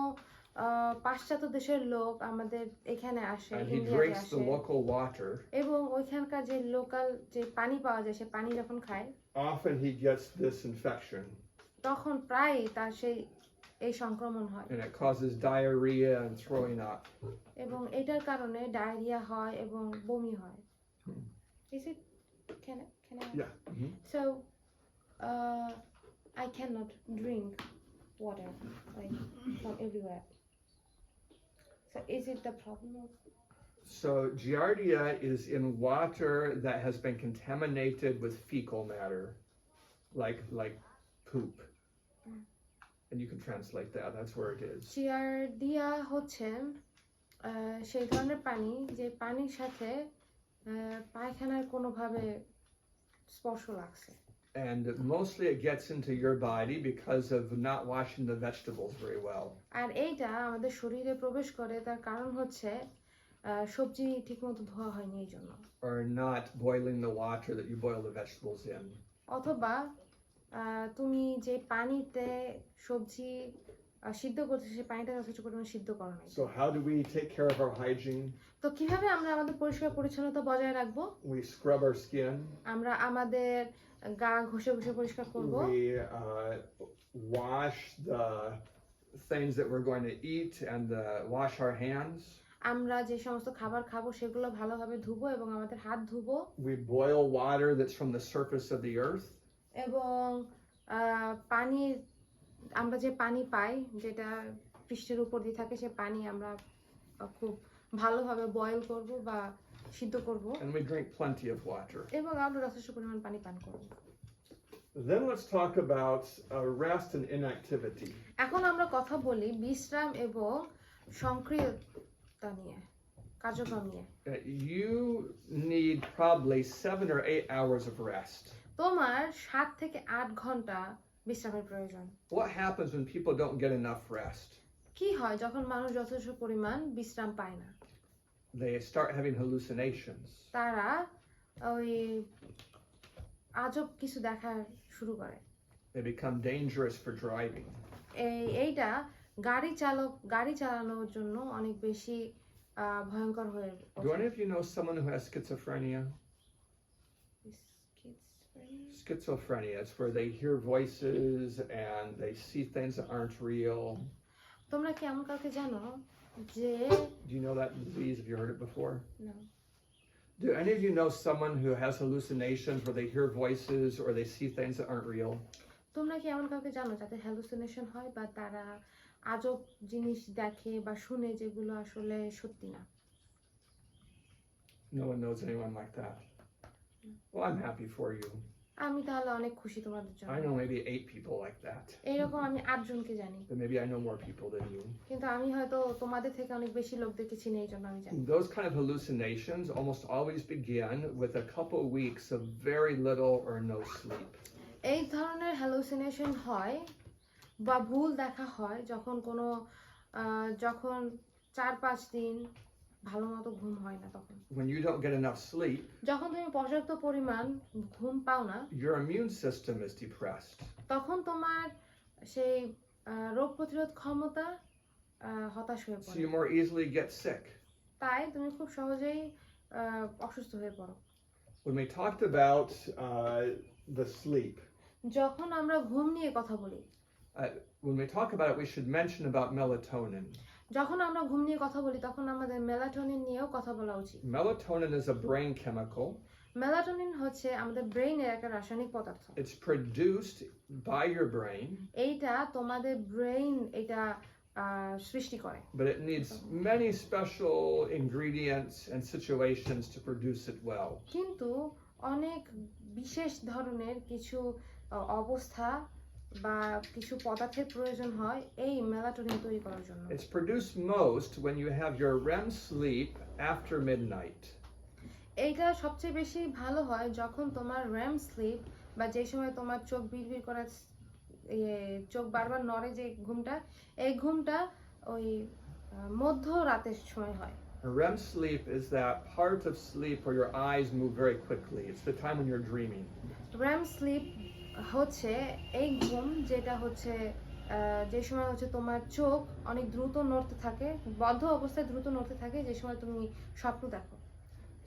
[SPEAKER 2] পাশ্চাত্য দেশের লোক আমাদের এখানে আসে,
[SPEAKER 1] and he
[SPEAKER 2] ইন্ডিয়াতে
[SPEAKER 1] drinks
[SPEAKER 2] আসে,
[SPEAKER 1] the local water,
[SPEAKER 2] এবং ওইখানকার যে লোকাল যে পানি পাওয়া যায় সে পানি যখন খায়,
[SPEAKER 1] often he gets this infection.
[SPEAKER 2] তখন প্রায় তার এই সংক্রমণ হয়।
[SPEAKER 1] And it causes diarrhea and throwing up.
[SPEAKER 2] এবং এটার কারণে ডায়রিয়া হয় এবং বমি হয়। Is it can I
[SPEAKER 1] Yeah. Mm-hmm.
[SPEAKER 2] So I cannot drink water like from everywhere. So is it the problem of?
[SPEAKER 1] So Giardia is in water that has been contaminated with fecal matter. like poop. And you can translate that. That's where it is.
[SPEAKER 2] Giardia হচ্ছে সেই ধরনের পানি যে পানির সাথে পায়খানার কোনোভাবে স্পর্শ লাগছে।
[SPEAKER 1] And mostly it gets into your body because of not washing the vegetables very well.
[SPEAKER 2] আর এইটা আমাদের শরীরে প্রবেশ করে তার কারণ হচ্ছে সবজি ঠিকমতো ধোয়া হয়নি এই জন্য।
[SPEAKER 1] Or not boiling the water that you boil the vegetables in.
[SPEAKER 2] অথবা তুমি যে পানিতে সবজি সিদ্ধ করছো সেই পানিটা যথেষ্ট পরিমাণে সিদ্ধ করো না।
[SPEAKER 1] So how do we take care of our hygiene?
[SPEAKER 2] তো কিভাবে আমরা আমাদের পরিষ্কার পরিচ্ছন্নতা বজায় রাখবো?
[SPEAKER 1] We scrub our skin.
[SPEAKER 2] আমরা আমাদের গা ঘষে ঘষে পরিষ্কার করব।
[SPEAKER 1] We wash the things that we're going to eat and wash our hands.
[SPEAKER 2] আমরা যে সমস্ত খাবার খাবো সেগুলো ভালোভাবে ধুবো এবং আমাদের হাত ধুবো।
[SPEAKER 1] We boil water that's from the surface of the earth.
[SPEAKER 2] এবং পানির আমরা যে পানি পাই যেটা পৃষ্ঠের উপর দিয়ে থাকে সেই পানি আমরা খুব ভালোভাবে বয়েল করব বা সিদ্ধ করব।
[SPEAKER 1] And we drink plenty of water.
[SPEAKER 2] এবং আমরা যথেষ্ট পরিমাণ পানি পান করব।
[SPEAKER 1] Then let's talk about rest and inactivity.
[SPEAKER 2] এখন আমরা কথা বলি বিশ্রাম এবং সক্রিয়তা নিয়ে, কার্যক্রম নিয়ে।
[SPEAKER 1] You need probably 7 or 8 hours of rest.
[SPEAKER 2] তোমার 7 থেকে 8 ঘন্টা বিশ্রামের প্রয়োজন।
[SPEAKER 1] What happens when people don't get enough rest?
[SPEAKER 2] কি হয় যখন মানুষ যথেষ্ট পরিমাণ বিশ্রাম পায় না?
[SPEAKER 1] They start having hallucinations.
[SPEAKER 2] তারা ওই আজব কিছু দেখা শুরু করে।
[SPEAKER 1] They become dangerous for driving.
[SPEAKER 2] এইটা গাড়ি চালানোর জন্য অনেক বেশি ভয়ঙ্কর হয়ে
[SPEAKER 1] Do any of you know someone who has schizophrenia? Schizophrenia, it's where they hear voices and they see things that aren't real.
[SPEAKER 2] তোমরা কি এমন কাউকে জানো যে
[SPEAKER 1] Do you know that disease? Have you heard it before?
[SPEAKER 2] No.
[SPEAKER 1] Do any of you know someone who has hallucinations where they hear voices or they see things that aren't real?
[SPEAKER 2] তোমরা কি এমন কাউকে জানো যাতে hallucination হয় বা তারা আজব জিনিস দেখে বা শুনে যেগুলো আসলে সত্যি না?
[SPEAKER 1] No one knows anyone like that. Well, I'm happy for you.
[SPEAKER 2] আমি তাহলে অনেক খুশি তোমাদের জন্য।
[SPEAKER 1] I know maybe 8 people like that.
[SPEAKER 2] এইরকম আমি 8 জনকে জানি।
[SPEAKER 1] But maybe I know more people than you.
[SPEAKER 2] কিন্তু আমি হয়তো তোমাদের থেকে অনেক বেশি লোকদেরকে চিনি এই জন্য আমি জানি।
[SPEAKER 1] Those kind of hallucinations almost always begin with a couple weeks of very little or no sleep.
[SPEAKER 2] এই ধরনের হ্যালুসিনেশন হয় বা ভুল দেখা হয় যখন যখন 4-5 দিন ভালোমতো ঘুম হয় না তখন।
[SPEAKER 1] When you don't get enough sleep,
[SPEAKER 2] যখন তুমি পর্যাপ্ত পরিমাণ ঘুম পাও না,
[SPEAKER 1] your immune system is depressed.
[SPEAKER 2] তখন তোমার সেই রোগ প্রতিরোধ ক্ষমতা হতাশ হয়ে
[SPEAKER 1] So
[SPEAKER 2] পড়ে।
[SPEAKER 1] you more easily get sick.
[SPEAKER 2] তাই তুমি খুব সহজেই অসুস্থ হয়ে পড়ো।
[SPEAKER 1] When we talked about the sleep,
[SPEAKER 2] যখন আমরা ঘুম নিয়ে কথা বলি,
[SPEAKER 1] when we talk about it, we should mention about melatonin.
[SPEAKER 2] যখন আমরা ঘুম নিয়ে কথা বলি তখন আমাদের মেলাটোনিন নিয়েও কথা বলা উচিত।
[SPEAKER 1] Melatonin is a brain chemical.
[SPEAKER 2] Melatonin হচ্ছে আমাদের ব্রেইনের একটা রাসায়নিক পদার্থ।
[SPEAKER 1] It's produced by your brain.
[SPEAKER 2] এইটা তোমাদের ব্রেইন এটা সৃষ্টি করে।
[SPEAKER 1] But it needs many special ingredients and situations to produce it well.
[SPEAKER 2] কিন্তু অনেক বিশেষ ধরনের কিছু অবস্থা বা কিছু পদার্থের প্রয়োজন হয় এই মেলাটোনিন তৈরি করার জন্য।
[SPEAKER 1] It's produced most when you have your REM sleep after midnight.
[SPEAKER 2] এইটা সবচেয়ে বেশি ভালো হয় যখন তোমার REM স্লিপ বা যে সময় তোমার চোখ বিড়বিড় করে চোখ বারবার নড়ে যে ঘুমটা, এই ঘুমটা ওই মধ্য রাতের সময় হয়।
[SPEAKER 1] REM sleep is that part of sleep where your eyes move very quickly. It's the time when you're dreaming.
[SPEAKER 2] REM sleep হচ্ছে এই ঘুম যেটা হচ্ছে যে সময় হচ্ছে তোমার চোখ অনেক দ্রুত নড়তে থাকে, বদ্ধ অবস্থায় দ্রুত নড়তে থাকে যে সময় তুমি স্বপ্ন দেখো।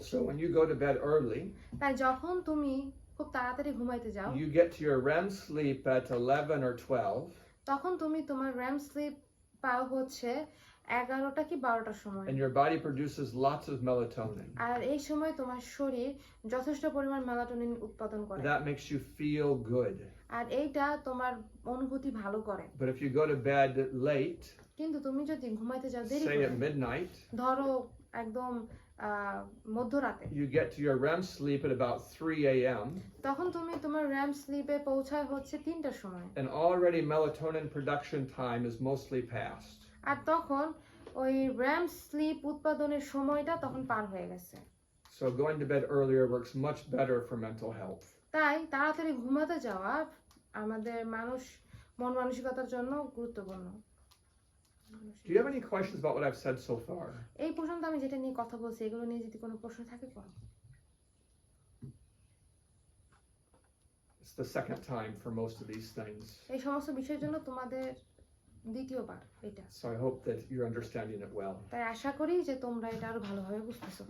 [SPEAKER 1] So when you go to bed early,
[SPEAKER 2] তাই যখন তুমি খুব তাড়াতাড়ি ঘুমাইতে যাও,
[SPEAKER 1] you get to your REM sleep at 11 or 12.
[SPEAKER 2] তখন তুমি তোমার REM স্লিপ পাও হচ্ছে 11টা কি 12টার সময়।
[SPEAKER 1] And your body produces lots of melatonin.
[SPEAKER 2] আর এই সময় তোমার শরীর যথেষ্ট পরিমাণ মেলাটোনিন উৎপাদন করে।
[SPEAKER 1] That makes you feel good.
[SPEAKER 2] আর এইটা তোমার অনুভূতি ভালো করে।
[SPEAKER 1] But if you go to bed late,
[SPEAKER 2] কিন্তু তুমি যদি ঘুমাইতে যাও দেরি
[SPEAKER 1] say
[SPEAKER 2] করে,
[SPEAKER 1] at midnight,
[SPEAKER 2] ধরো একদম মধ্যরাতে,
[SPEAKER 1] you get to your REM sleep at about 3 a.m.
[SPEAKER 2] তখন তুমি তোমার REM স্লিপে পৌঁছায় হচ্ছে 3টার সময়,
[SPEAKER 1] and already melatonin production time is mostly past.
[SPEAKER 2] আর তখন ওই REM স্লিপ উৎপাদনের সময়টা তখন পার হয়ে গেছে।
[SPEAKER 1] So going to bed earlier works much better for mental health.
[SPEAKER 2] তাই তাড়াতাড়ি ঘুমাতে যাওয়া আমাদের মন মানসিকতার জন্য গুরুত্বপূর্ণ।
[SPEAKER 1] Do you have any questions about what I've said so far?
[SPEAKER 2] এই পর্যন্ত আমি যেটা নিয়ে কথা বলছি এগুলো নিয়ে যদি কোনো প্রশ্ন থাকে করো।
[SPEAKER 1] It's the second time for most of these things.
[SPEAKER 2] এই সমস্ত বিষয়ের জন্য তোমাদের দ্বিতীয়বার এটা।
[SPEAKER 1] So I hope that you're understanding it well.
[SPEAKER 2] তাই আশা করি যে তোমরা এটা আরো ভালোভাবে বুঝতেছো।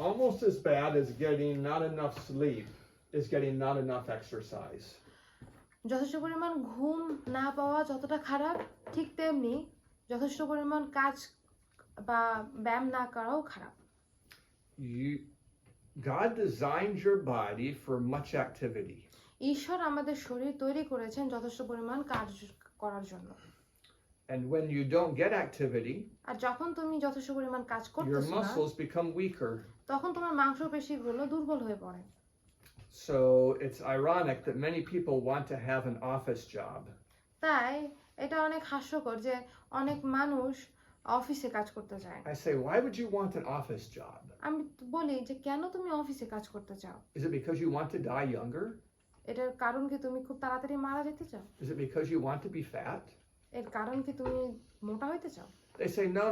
[SPEAKER 1] Almost as bad as getting not enough sleep is getting not enough exercise.
[SPEAKER 2] যথেষ্ট পরিমাণ ঘুম না পাওয়া যতটা খারাপ, ঠিক তেমনি যথেষ্ট পরিমাণ কাজ বা ব্যায়াম না করাও খারাপ।
[SPEAKER 1] God designed your body for much activity.
[SPEAKER 2] ঈশ্বর আমাদের শরীর তৈরি করেছেন যথেষ্ট পরিমাণ কাজ করার জন্য।
[SPEAKER 1] And when you don't get activity,
[SPEAKER 2] আর যখন তুমি যথেষ্ট পরিমাণ কাজ
[SPEAKER 1] your
[SPEAKER 2] করতেছো না,
[SPEAKER 1] muscles become weaker.
[SPEAKER 2] তখন তোমার মাংসপেশিগুলো দুর্বল হয়ে পড়ে।
[SPEAKER 1] So it's ironic that many people want to have an office job.
[SPEAKER 2] তাই এটা অনেক হাস্যকর যে অনেক মানুষ অফিসে কাজ করতে চায়।
[SPEAKER 1] I say, why would you want an office job?
[SPEAKER 2] আমি বলি যে কেন তুমি অফিসে কাজ করতে চাও?
[SPEAKER 1] Is it because you want to die younger?
[SPEAKER 2] এটার কারণ কি তুমি খুব তাড়াতাড়ি মারা যেতে চাও?
[SPEAKER 1] Is it because you want to be fat?
[SPEAKER 2] এর কারণ কি তুমি মোটা হইতে চাও?
[SPEAKER 1] They say, no,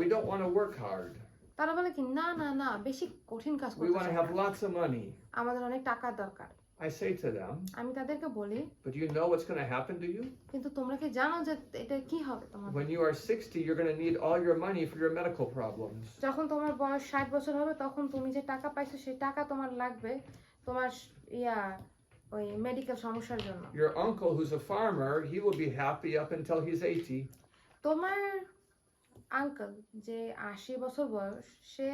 [SPEAKER 1] we don't want to work hard.
[SPEAKER 2] তারা বলে কি না না না, বেশি কঠিন কাজ
[SPEAKER 1] We
[SPEAKER 2] করতে
[SPEAKER 1] want to
[SPEAKER 2] চাই
[SPEAKER 1] have
[SPEAKER 2] না।
[SPEAKER 1] lots of money.
[SPEAKER 2] আমাদের অনেক টাকার দরকার।
[SPEAKER 1] I say to them,
[SPEAKER 2] আমি তাদেরকে বলি,
[SPEAKER 1] but you know what's going to happen to you?
[SPEAKER 2] কিন্তু তোমরা কি জানো যে এটা কি হবে তোমার?
[SPEAKER 1] When you are 60, you're going to need all your money for your medical problems.
[SPEAKER 2] যখন তোমার বয়স 60 বছর হবে তখন তুমি যে টাকা পাইছো সেই টাকা তোমার লাগবে তোমার ওই মেডিকেল সমস্যার জন্য।
[SPEAKER 1] Your uncle who's a farmer, he will be happy up until he's 80.
[SPEAKER 2] তোমার আঙ্কেল যে 80 বছর বয়স, সে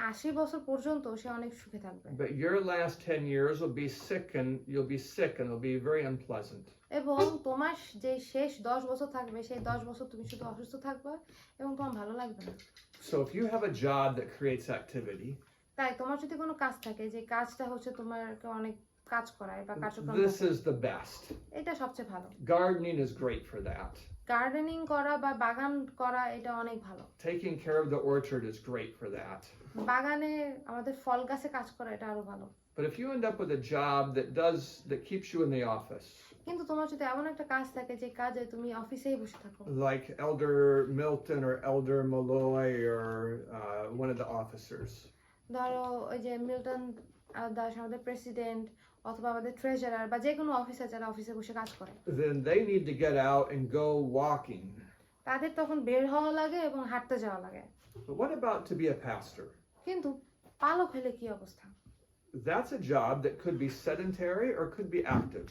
[SPEAKER 2] 80 বছর পর্যন্ত সে অনেক সুখে থাকবে।
[SPEAKER 1] But your last 10 years will be sick and you'll be sick and it'll be very unpleasant.
[SPEAKER 2] এবং তোমার যে শেষ 10 বছর থাকবে সেই 10 বছর তুমি শুধু অসুস্থ থাকবে এবং তোমার ভালো লাগবে না।
[SPEAKER 1] So if you have a job that creates activity,
[SPEAKER 2] তাই তোমার যদি কোনো কাজ থাকে যে কাজটা হচ্ছে তোমাকে অনেক কাজ করায় বা কার্যক্রম,
[SPEAKER 1] this is the best.
[SPEAKER 2] এটা সবচেয়ে ভালো।
[SPEAKER 1] Gardening is great for that.
[SPEAKER 2] Gardening করা বা বাগান করা এটা অনেক ভালো।
[SPEAKER 1] Taking care of the orchard is great for that.
[SPEAKER 2] বাগানে আমাদের ফল গাছে কাজ করা এটা আরো ভালো।
[SPEAKER 1] But if you end up with a job that keeps you in the office,
[SPEAKER 2] কিন্তু তোমার যদি এমন একটা কাজ থাকে যে কাজে তুমি অফিসেই বসে থাকো,
[SPEAKER 1] like Elder Milton or Elder Malloy or one of the officers,
[SPEAKER 2] ধরো ওই যে মিল্টন দাস আমাদের প্রেসিডেন্ট অথবা আমাদের ট্রেজারার বা যে কোনো অফিসার যারা অফিসে বসে কাজ করে,
[SPEAKER 1] then they need to get out and go walking.
[SPEAKER 2] তাদের তখন বের হওয়া লাগে এবং হাঁটতে যাওয়া লাগে।
[SPEAKER 1] But what about to be a pastor?
[SPEAKER 2] কিন্তু পালক হলে কি অবস্থা?
[SPEAKER 1] That's a job that could be sedentary or could be active.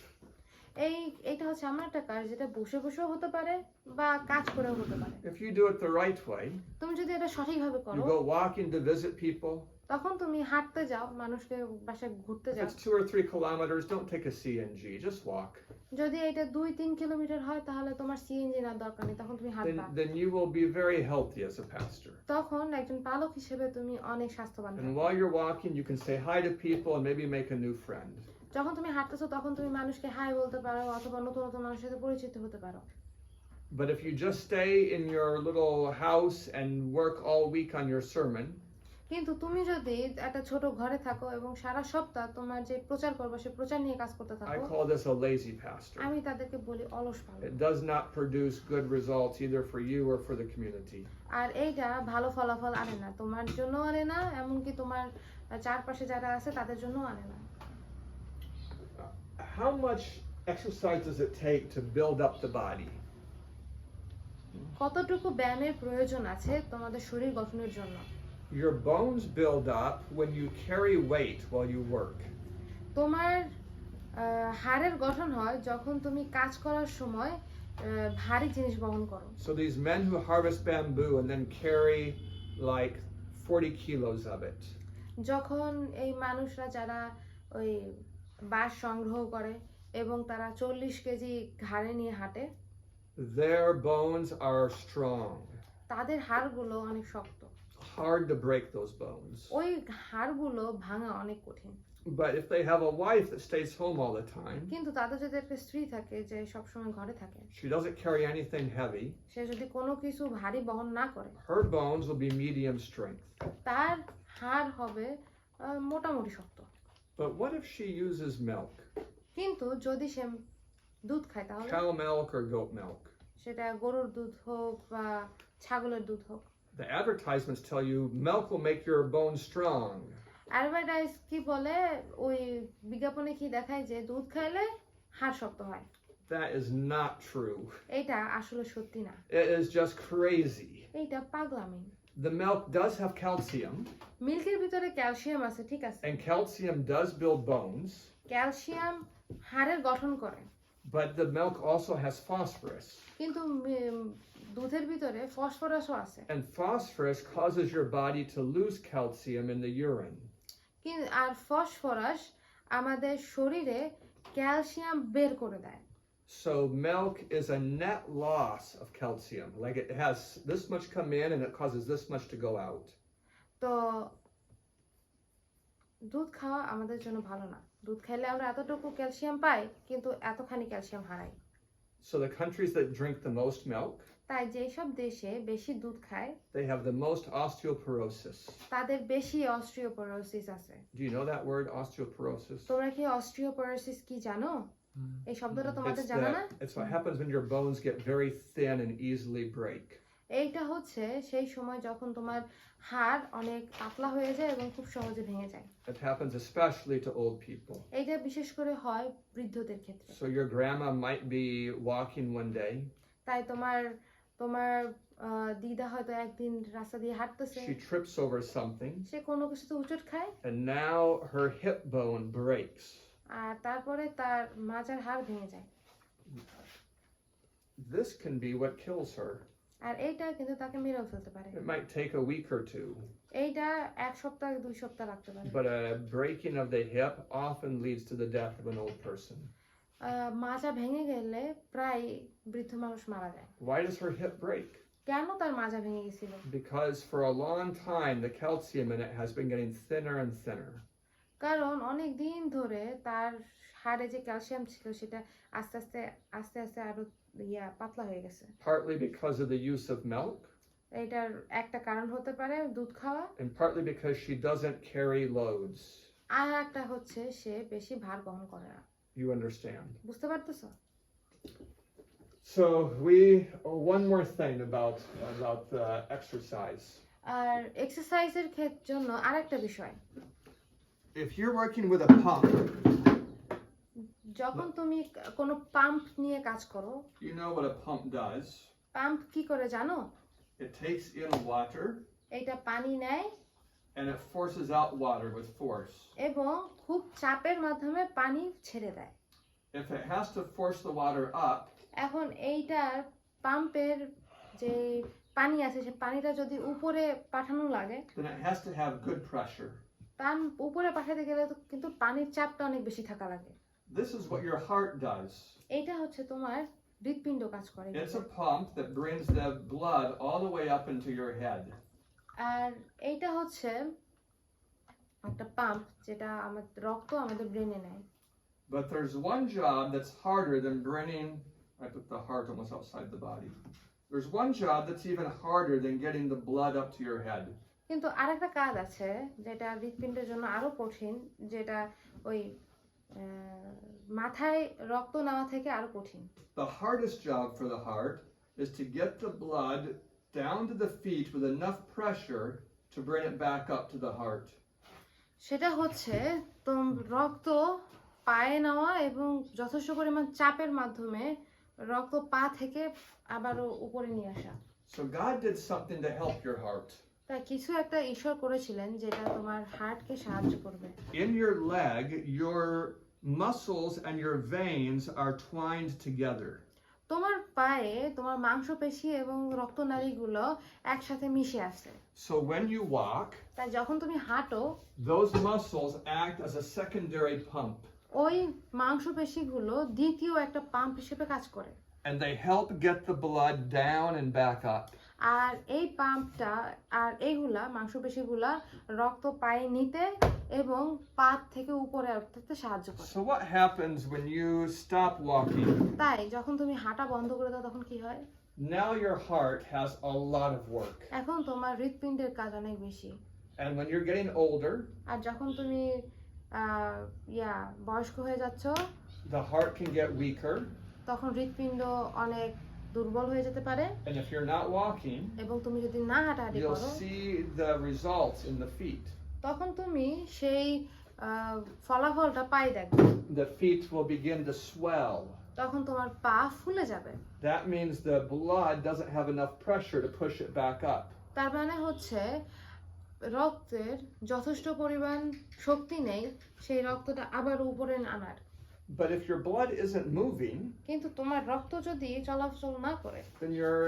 [SPEAKER 2] এইটা হচ্ছে এমন একটা কাজ যেটা বসে বসেও হতে পারে বা কাজ করেও হতে পারে।
[SPEAKER 1] If you do it the right way,
[SPEAKER 2] তুমি যদি এটা সঠিকভাবে করো,
[SPEAKER 1] you go walking to visit people.
[SPEAKER 2] তখন তুমি হাঁটতে যাও, মানুষকে বাসায় ঘুরতে
[SPEAKER 1] If
[SPEAKER 2] যাও।
[SPEAKER 1] it's 2 or 3 kilometers, don't take a CNG, just walk.
[SPEAKER 2] যদি এটা 2-3 কিলোমিটার হয় তাহলে তোমার সিএনজি না দরকার নেই, তখন তুমি হাঁটবা।
[SPEAKER 1] Then you will be very healthy as a pastor.
[SPEAKER 2] তখন একজন পালক হিসেবে তুমি অনেক স্বাস্থ্যবান
[SPEAKER 1] And
[SPEAKER 2] থাকবে।
[SPEAKER 1] while you're walking, you can say hi to people and maybe make a new friend.
[SPEAKER 2] যখন তুমি হাঁটতেছো তখন তুমি মানুষকে হাই বলতে পারো অথবা নতুন নতুন মানুষের সাথে পরিচিত হতে পারো।
[SPEAKER 1] But if you just stay in your little house and work all week on your sermon,
[SPEAKER 2] কিন্তু তুমি যদি একটা ছোট ঘরে থাকো এবং সারা সপ্তাহ তোমার যে প্রচার করবে সে প্রচার নিয়ে কাজ করতে
[SPEAKER 1] I
[SPEAKER 2] থাকো,
[SPEAKER 1] call this a lazy pastor.
[SPEAKER 2] আমি তাদেরকে বলি অলস পালক।
[SPEAKER 1] It does not produce good results either for you or for the community.
[SPEAKER 2] আর এইটা ভালো ফলাফল আনে না, তোমার জন্য আনে না, এমনকি তোমার চারপাশে যারা আছে তাদের জন্য আনে না।
[SPEAKER 1] How much exercise does it take to build up the body?
[SPEAKER 2] কতটুকু ব্যায়ামের প্রয়োজন আছে তোমাদের শরীর গঠনের জন্য?
[SPEAKER 1] Your bones build up when you carry weight while you work.
[SPEAKER 2] তোমার হাড়ের গঠন হয় যখন তুমি কাজ করার সময় ভারী জিনিস বহন করো।
[SPEAKER 1] So these men who harvest bamboo and then carry like 40 kilos of it.
[SPEAKER 2] যখন এই মানুষরা যারা ওই বাঁশ সংগ্রহ করে এবং তারা 40 কেজি ঘাড়ে নিয়ে হাঁটে,
[SPEAKER 1] Their bones are strong.
[SPEAKER 2] তাদের হাড়গুলো অনেক শক্ত।
[SPEAKER 1] hard to break those bones.
[SPEAKER 2] ওই হাড়গুলো ভাঙা অনেক কঠিন।
[SPEAKER 1] But if they have a wife that stays home all the time,
[SPEAKER 2] কিন্তু তাদের যদি একটা স্ত্রী থাকে যে সবসময় ঘরে থাকে,
[SPEAKER 1] she doesn't carry anything heavy,
[SPEAKER 2] সে যদি কোনো কিছু ভারী বহন না করে,
[SPEAKER 1] her bones will be medium strength.
[SPEAKER 2] তার হাড় হবে মোটামুটি শক্ত।
[SPEAKER 1] But what if she uses milk?
[SPEAKER 2] কিন্তু যদি সে দুধ খায় তাহলে,
[SPEAKER 1] Cow milk or goat milk?
[SPEAKER 2] সেটা গরুর দুধ হোক বা ছাগলের দুধ হোক,
[SPEAKER 1] The advertisements tell you milk will make your bones strong.
[SPEAKER 2] Advertise কি বলে, ওই বিজ্ঞাপনে কি দেখায় যে দুধ খাইলে হাড় শক্ত হয়।
[SPEAKER 1] That is not true.
[SPEAKER 2] এইটা আসলে সত্যি না,
[SPEAKER 1] It is just crazy.
[SPEAKER 2] এইটা পাগলামি।
[SPEAKER 1] The milk does have calcium,
[SPEAKER 2] মিল্কের ভিতরে ক্যালসিয়াম আছে, ঠিক আছে,
[SPEAKER 1] and calcium does build bones,
[SPEAKER 2] calcium হাড়ের গঠন করে,
[SPEAKER 1] but the milk also has phosphorus.
[SPEAKER 2] কিন্তু দুধের ভিতরে ফসফরাসও আছে।
[SPEAKER 1] And phosphorus causes your body to lose calcium in the urine.
[SPEAKER 2] আর ফসফরাস আমাদের শরীরে ক্যালসিয়াম বের করে দেয়।
[SPEAKER 1] So milk is a net loss of calcium. Like it has this much come in and it causes this much to go out.
[SPEAKER 2] তো দুধ খাওয়া আমাদের জন্য ভালো না। দুধ খাইলে আমরা এতটুকু ক্যালসিয়াম পাই কিন্তু এতখানি ক্যালসিয়াম হারাই।
[SPEAKER 1] So the countries that drink the most milk,
[SPEAKER 2] তাই যেসব দেশে বেশি দুধ খায়
[SPEAKER 1] they have the most osteoporosis.
[SPEAKER 2] তাদের বেশি অস্টিওপোরোসিস আছে।
[SPEAKER 1] Do you know that word, osteoporosis?
[SPEAKER 2] তোমরা কি অস্টিওপোরোসিস কি জানো? এই শব্দটা তোমাদের জানা না?
[SPEAKER 1] It's what happens when your bones get very thin and easily break.
[SPEAKER 2] এইটা হচ্ছে সেই সময় যখন তোমার হাড় অনেক পাতলা হয়ে যায় এবং খুব সহজে ভেঙে যায়।
[SPEAKER 1] It happens especially to old people.
[SPEAKER 2] এইটা বিশেষ করে হয় বৃদ্ধদের ক্ষেত্রে।
[SPEAKER 1] So your grandma might be walking one day.
[SPEAKER 2] তাই তোমার দিদা হয়তো একদিন রাস্তা দিয়ে হাঁটতেছে,
[SPEAKER 1] She trips over something,
[SPEAKER 2] সে কোনো কিছুতে উচট খায়,
[SPEAKER 1] and now her hip bone breaks.
[SPEAKER 2] আর তারপরে তার মাজার হাড় ভেঙে যায়।
[SPEAKER 1] This can be what kills her.
[SPEAKER 2] আর এইটা কিন্তু তাকে মেরেও ফেলতে পারে।
[SPEAKER 1] It might take a week or two,
[SPEAKER 2] এইটা এক সপ্তাহ 2 সপ্তাহ লাগতে পারে।
[SPEAKER 1] but a breaking of the hip often leads to the death of an old person.
[SPEAKER 2] মাজা ভেঙে গেলে প্রায় বৃদ্ধ মানুষ মারা যায়।
[SPEAKER 1] Why does her hip break?
[SPEAKER 2] কেন তার মাজা ভেঙে গেছিল?
[SPEAKER 1] Because for a long time the calcium in it has been getting thinner and thinner.
[SPEAKER 2] কারণ অনেক দিন ধরে তার হাড়ে যে ক্যালসিয়াম ছিল সেটা আস্তে আস্তে আরো পাতলা হয়ে গেছে।
[SPEAKER 1] Partly because of the use of milk,
[SPEAKER 2] এটার একটা কারণ হতে পারে দুধ খাওয়া,
[SPEAKER 1] and partly because she doesn't carry loads.
[SPEAKER 2] আর একটা হচ্ছে সে বেশি ভার বহন করে না।
[SPEAKER 1] You understand?
[SPEAKER 2] বুঝতে পারতেছো?
[SPEAKER 1] So one more thing about the exercise.
[SPEAKER 2] আর এক্সারসাইজের জন্য আরেকটা বিষয়,
[SPEAKER 1] If you're working with a pump,
[SPEAKER 2] যখন তুমি কোনো পাম্প নিয়ে কাজ করো,
[SPEAKER 1] you know what a pump does.
[SPEAKER 2] Pump কি করে জানো?
[SPEAKER 1] It takes in water
[SPEAKER 2] এটা পানি নেয়
[SPEAKER 1] and it forces out water with force.
[SPEAKER 2] এবং খুব চাপের মাধ্যমে পানি ছেড়ে দেয়।
[SPEAKER 1] If it has to force the water up,
[SPEAKER 2] এখন এইটার পাম্পের যে পানি আছে সে পানিটা যদি উপরে পাঠানো লাগে,
[SPEAKER 1] then it has to have good pressure.
[SPEAKER 2] উপরে পাঠাতে গেলে তো কিন্তু পানির চাপটা অনেক বেশি থাকা লাগে।
[SPEAKER 1] This is what your heart does.
[SPEAKER 2] এইটা হচ্ছে তোমার হৃৎপিণ্ড কাজ করে।
[SPEAKER 1] It's a pump that brings the blood all the way up into your head.
[SPEAKER 2] আর এইটা হচ্ছে একটা পাম্প যেটা আমাদের রক্ত আমাদের ব্রেনে নেয়।
[SPEAKER 1] But there's one job that's harder than bringing, I put the heart almost outside the body. There's one job that's even harder than getting the blood up to your head.
[SPEAKER 2] কিন্তু আরেকটা কাজ আছে যেটা হৃৎপিণ্ডের জন্য আরো কঠিন, যেটা ওই মাথায় রক্ত নেওয়া থেকে আরো কঠিন।
[SPEAKER 1] The hardest job for the heart is to get the blood down to the feet with enough pressure to bring it back up to the heart.
[SPEAKER 2] সেটা হচ্ছে রক্ত পায়ে নেওয়া এবং যথেষ্ট পরিমাণ চাপের মাধ্যমে রক্ত পা থেকে আবারও উপরে নিয়ে আসা।
[SPEAKER 1] So God did something to help your heart.
[SPEAKER 2] তাই কিছু একটা ঈশ্বর করেছিলেন যেটা তোমার হার্টকে সাহায্য করবে।
[SPEAKER 1] In your leg, your muscles and your veins are twined together.
[SPEAKER 2] তোমার পায়ে তোমার মাংসপেশি এবং রক্তনালীগুলো একসাথে মিশে আছে।
[SPEAKER 1] So when you walk,
[SPEAKER 2] তাই যখন তুমি হাঁটো,
[SPEAKER 1] those muscles act as a secondary pump.
[SPEAKER 2] ওই মাংসপেশিগুলো দ্বিতীয় একটা পাম্প হিসেবে কাজ করে।
[SPEAKER 1] And they help get the blood down and back up.
[SPEAKER 2] আর এই পাম্পটা আর এইগুলা মাংসপেশিগুলা রক্ত পায়ে নিতে এবং পা থেকে উপরে উঠতে সাহায্য করে।
[SPEAKER 1] So what happens when you stop walking?
[SPEAKER 2] তাই যখন তুমি হাঁটা বন্ধ করে দাও তখন কি হয়?
[SPEAKER 1] Now your heart has a lot of work.
[SPEAKER 2] এখন তোমার হৃৎপিণ্ডের কাজ অনেক বেশি।
[SPEAKER 1] And when you're getting older,
[SPEAKER 2] আর যখন তুমি বয়স্ক হয়ে যাচ্ছ,
[SPEAKER 1] the heart can get weaker.
[SPEAKER 2] তখন হৃৎপিণ্ড অনেক দুর্বল হয়ে যেতে পারে।
[SPEAKER 1] And if you're not walking,
[SPEAKER 2] এবং তুমি যদি না হাঁটাহাঁটি
[SPEAKER 1] you'll
[SPEAKER 2] করো,
[SPEAKER 1] see the results in the feet.
[SPEAKER 2] তখন তুমি সেই ফলাফলটা পাই দেখবে।
[SPEAKER 1] The feet will begin to swell.
[SPEAKER 2] তখন তোমার পা ফুলে যাবে।
[SPEAKER 1] That means the blood doesn't have enough pressure to push it back up.
[SPEAKER 2] তার মানে হচ্ছে রক্তের যথেষ্ট পরিমাণ শক্তি নেই সেই রক্তটা আবার উপরে আনার।
[SPEAKER 1] But if your blood isn't moving,
[SPEAKER 2] কিন্তু তোমার রক্ত যদি চলাচল না করে,
[SPEAKER 1] then your